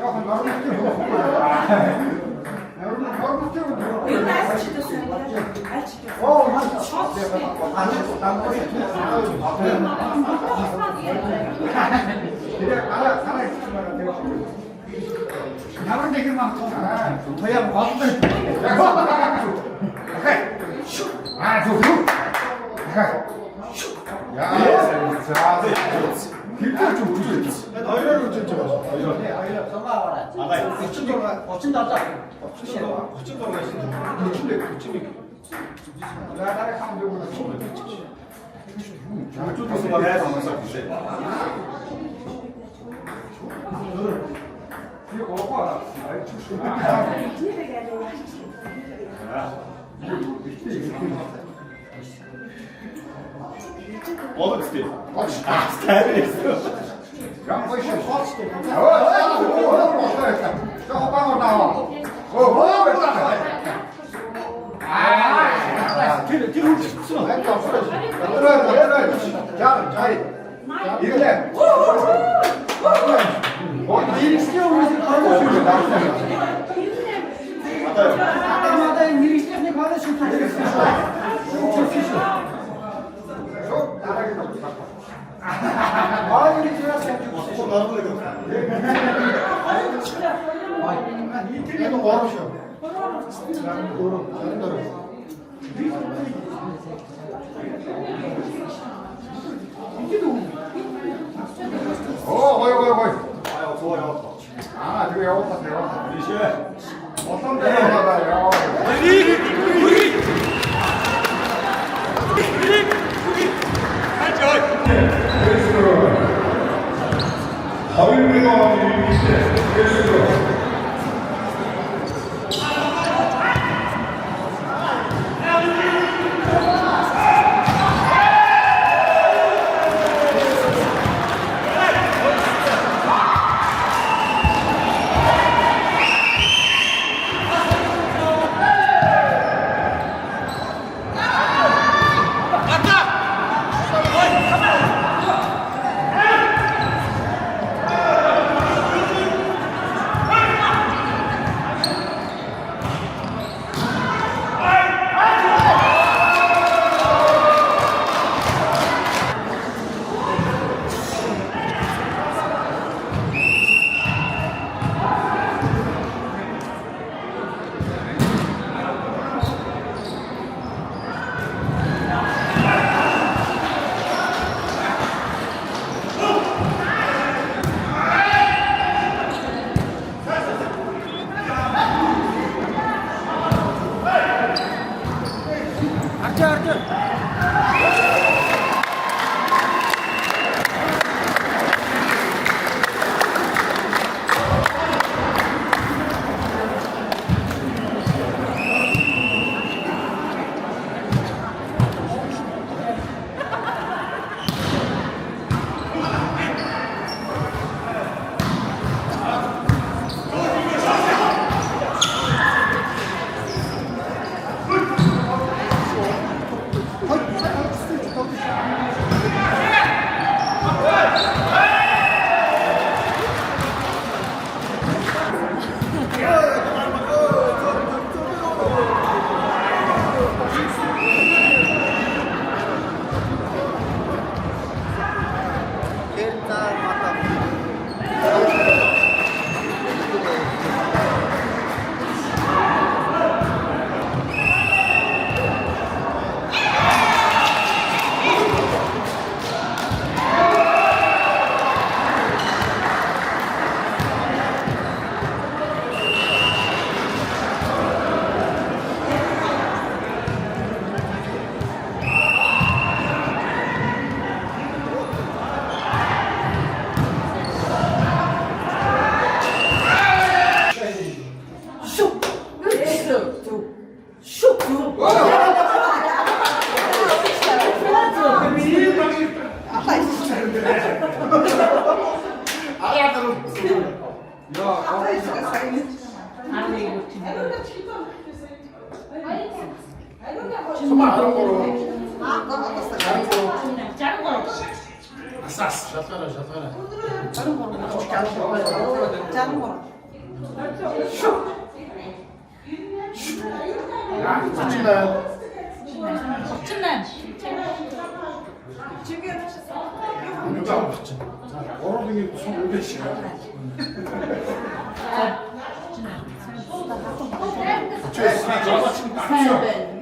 Жоохон нормалтай. Юу найс чидсэн юм бэ? Альч. Оо, ямар нэг юм аа. Тояа болтой. Зүг. Яа. Хитэж үгүй. Хоёроор үжиж байгаа. Хоёроор. Сумаа аваарай. 36 37. Дараа хам дэв. Олдсти. Гам пойшо. Joo, pangornaa. Мэргэжлийн хойно шийдвэрээ. Ой. 아, 되게 야웠다. 어떤 데로 가나요?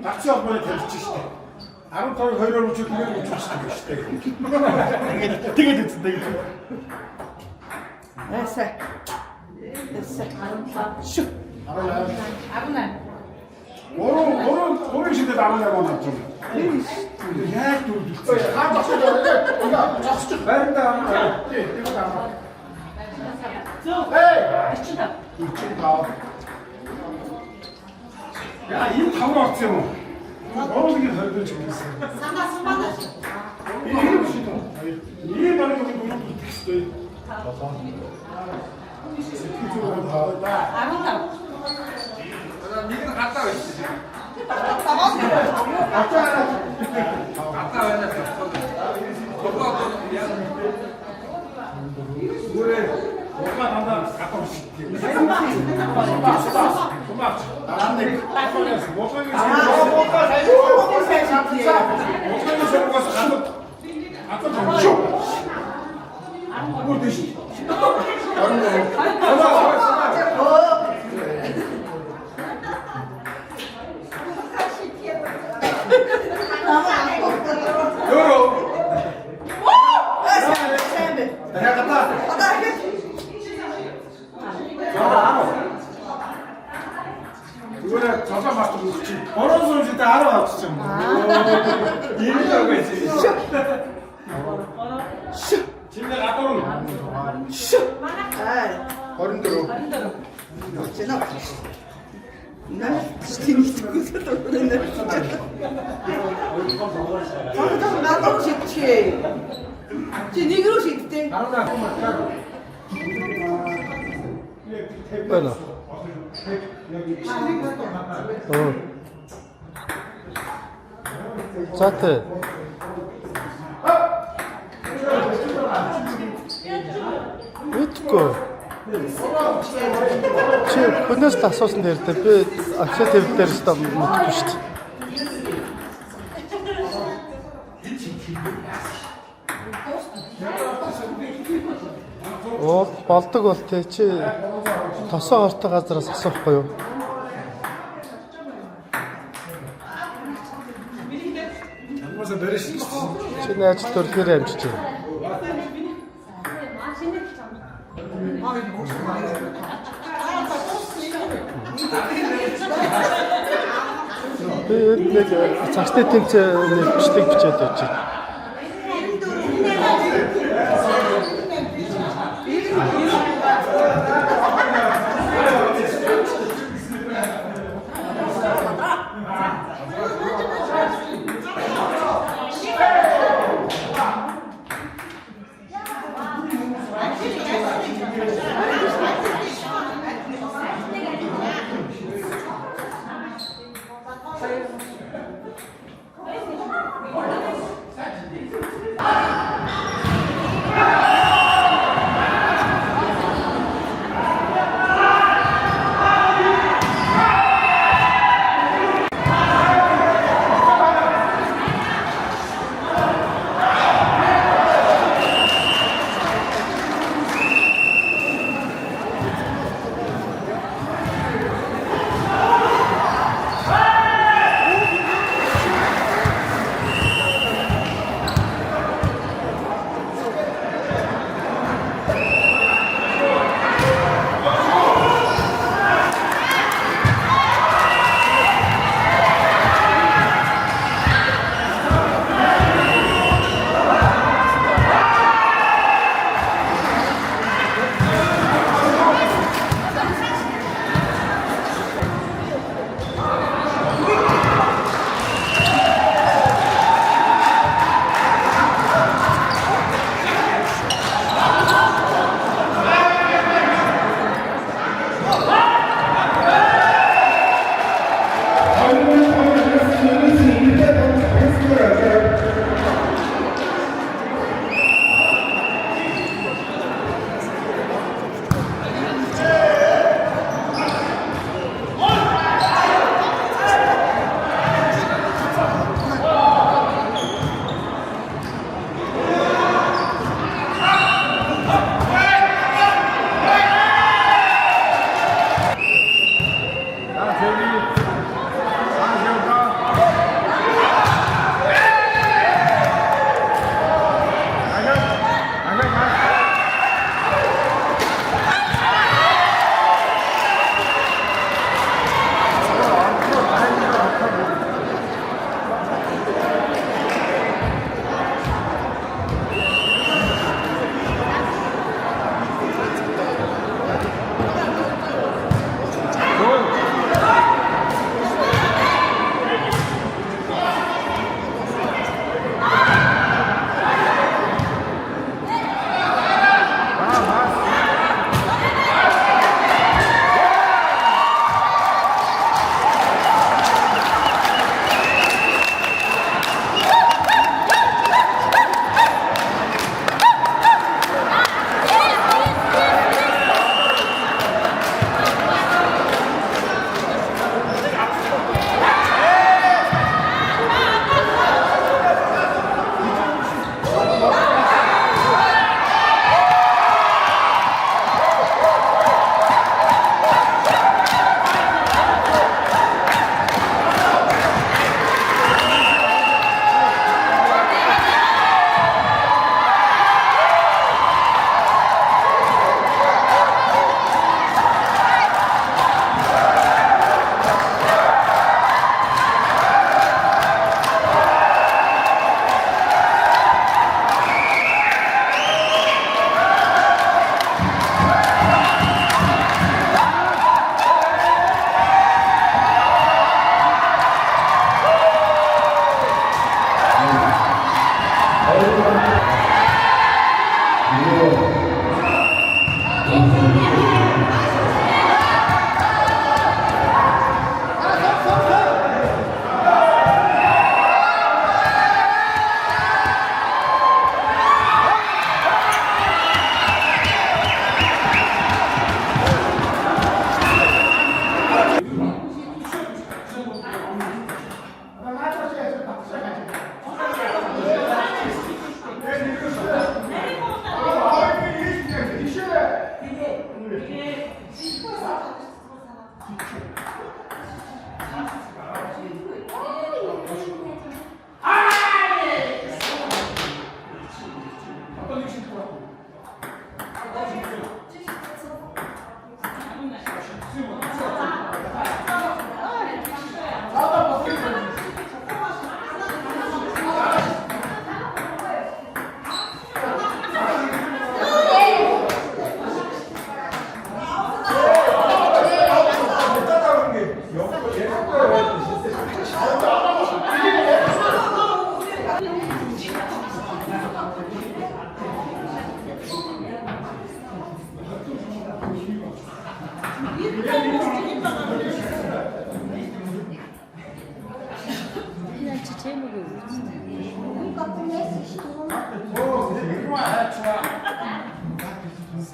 낙지 한 번에 대주시대. 아름다운 허리를 주기면 주시대. 되게 됐어, 되게. 됐어. 슉. 아구나. 오른 시대 나오냐고 나 좀. 야, 또 하다 소리야. 쭉 나른다. 이거 나. 에이, 이쪽다. 야, 이 타고 왔지 뭐. 어느 게 더 좋겠어. 이 말이 너무 좋겠어. 아구나. 니는 갔다 와 있지. 뭐가 난다. 갔다 오실게. 이거는 저자 맛도 그렇지. 버런 소리 줄때 알아 진짜. 이리라고 했지. 진짜 나도록. 버린대로. 나도 좋지. 네 그릇이 있대. 빼놔. 자트. Үтгөө. Чи хүнээс асуусан дээр тэ би акцент дээр ста мэдгүй шүү дээ. Оо болдог бол тэ чи тосоо ортой газараас асуухгүй юу? Чи яаж төрхөөр амжиж байна? Би нэг цагтаа тэмцээний бичлэг бичээд байж байна.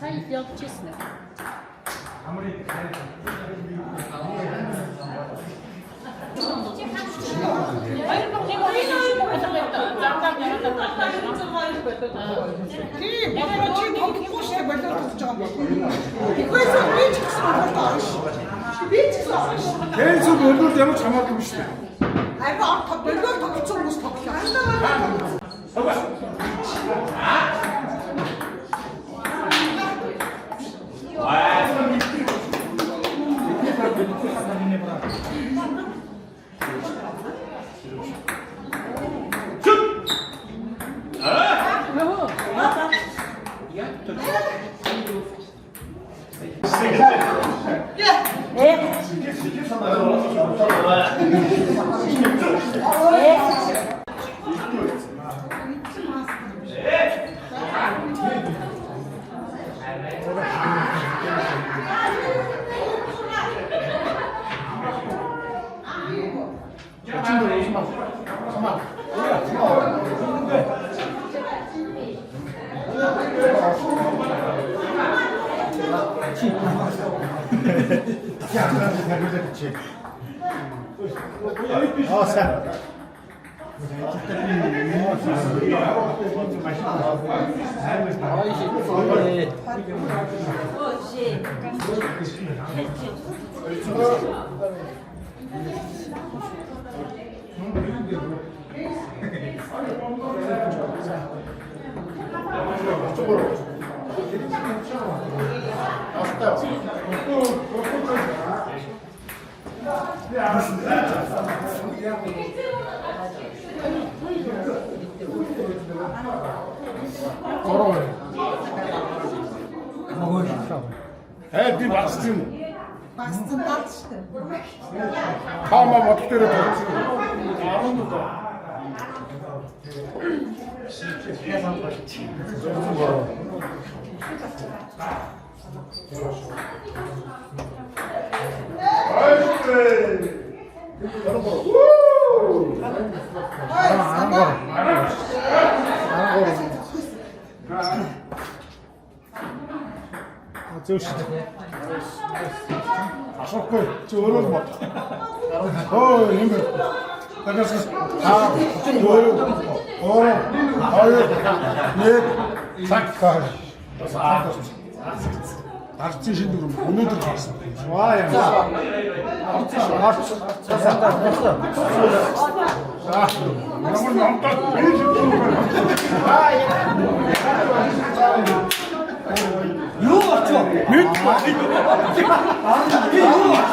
Сая явчихсан. Тийм, бодож чи тоглохгүй шүү дээ болоод төгсөж байгаа юм. Тэгвээс би ч гэсэн бодож байгаа. Би ч гэсэн. Тэнцүүд өрнөд ямар ч хамаагүй шүү дээ. Айгаа болоод төгсөж хүмүүс тоглоо. Би багссан юм. Багцсан таач шүү дээ. Хаама бодол дээр тавьсан. Зөөш. Асуухгүй чи өөрөө л бод. Оо юм бэ. Tagaas өөр хоёр нэг цагаар арчи шийдвэр өнөөдөр гарсан. Ваа юм. Арч цаасаа болсон. Ямар намтаа бий юу болчихоо? Мэд. Юу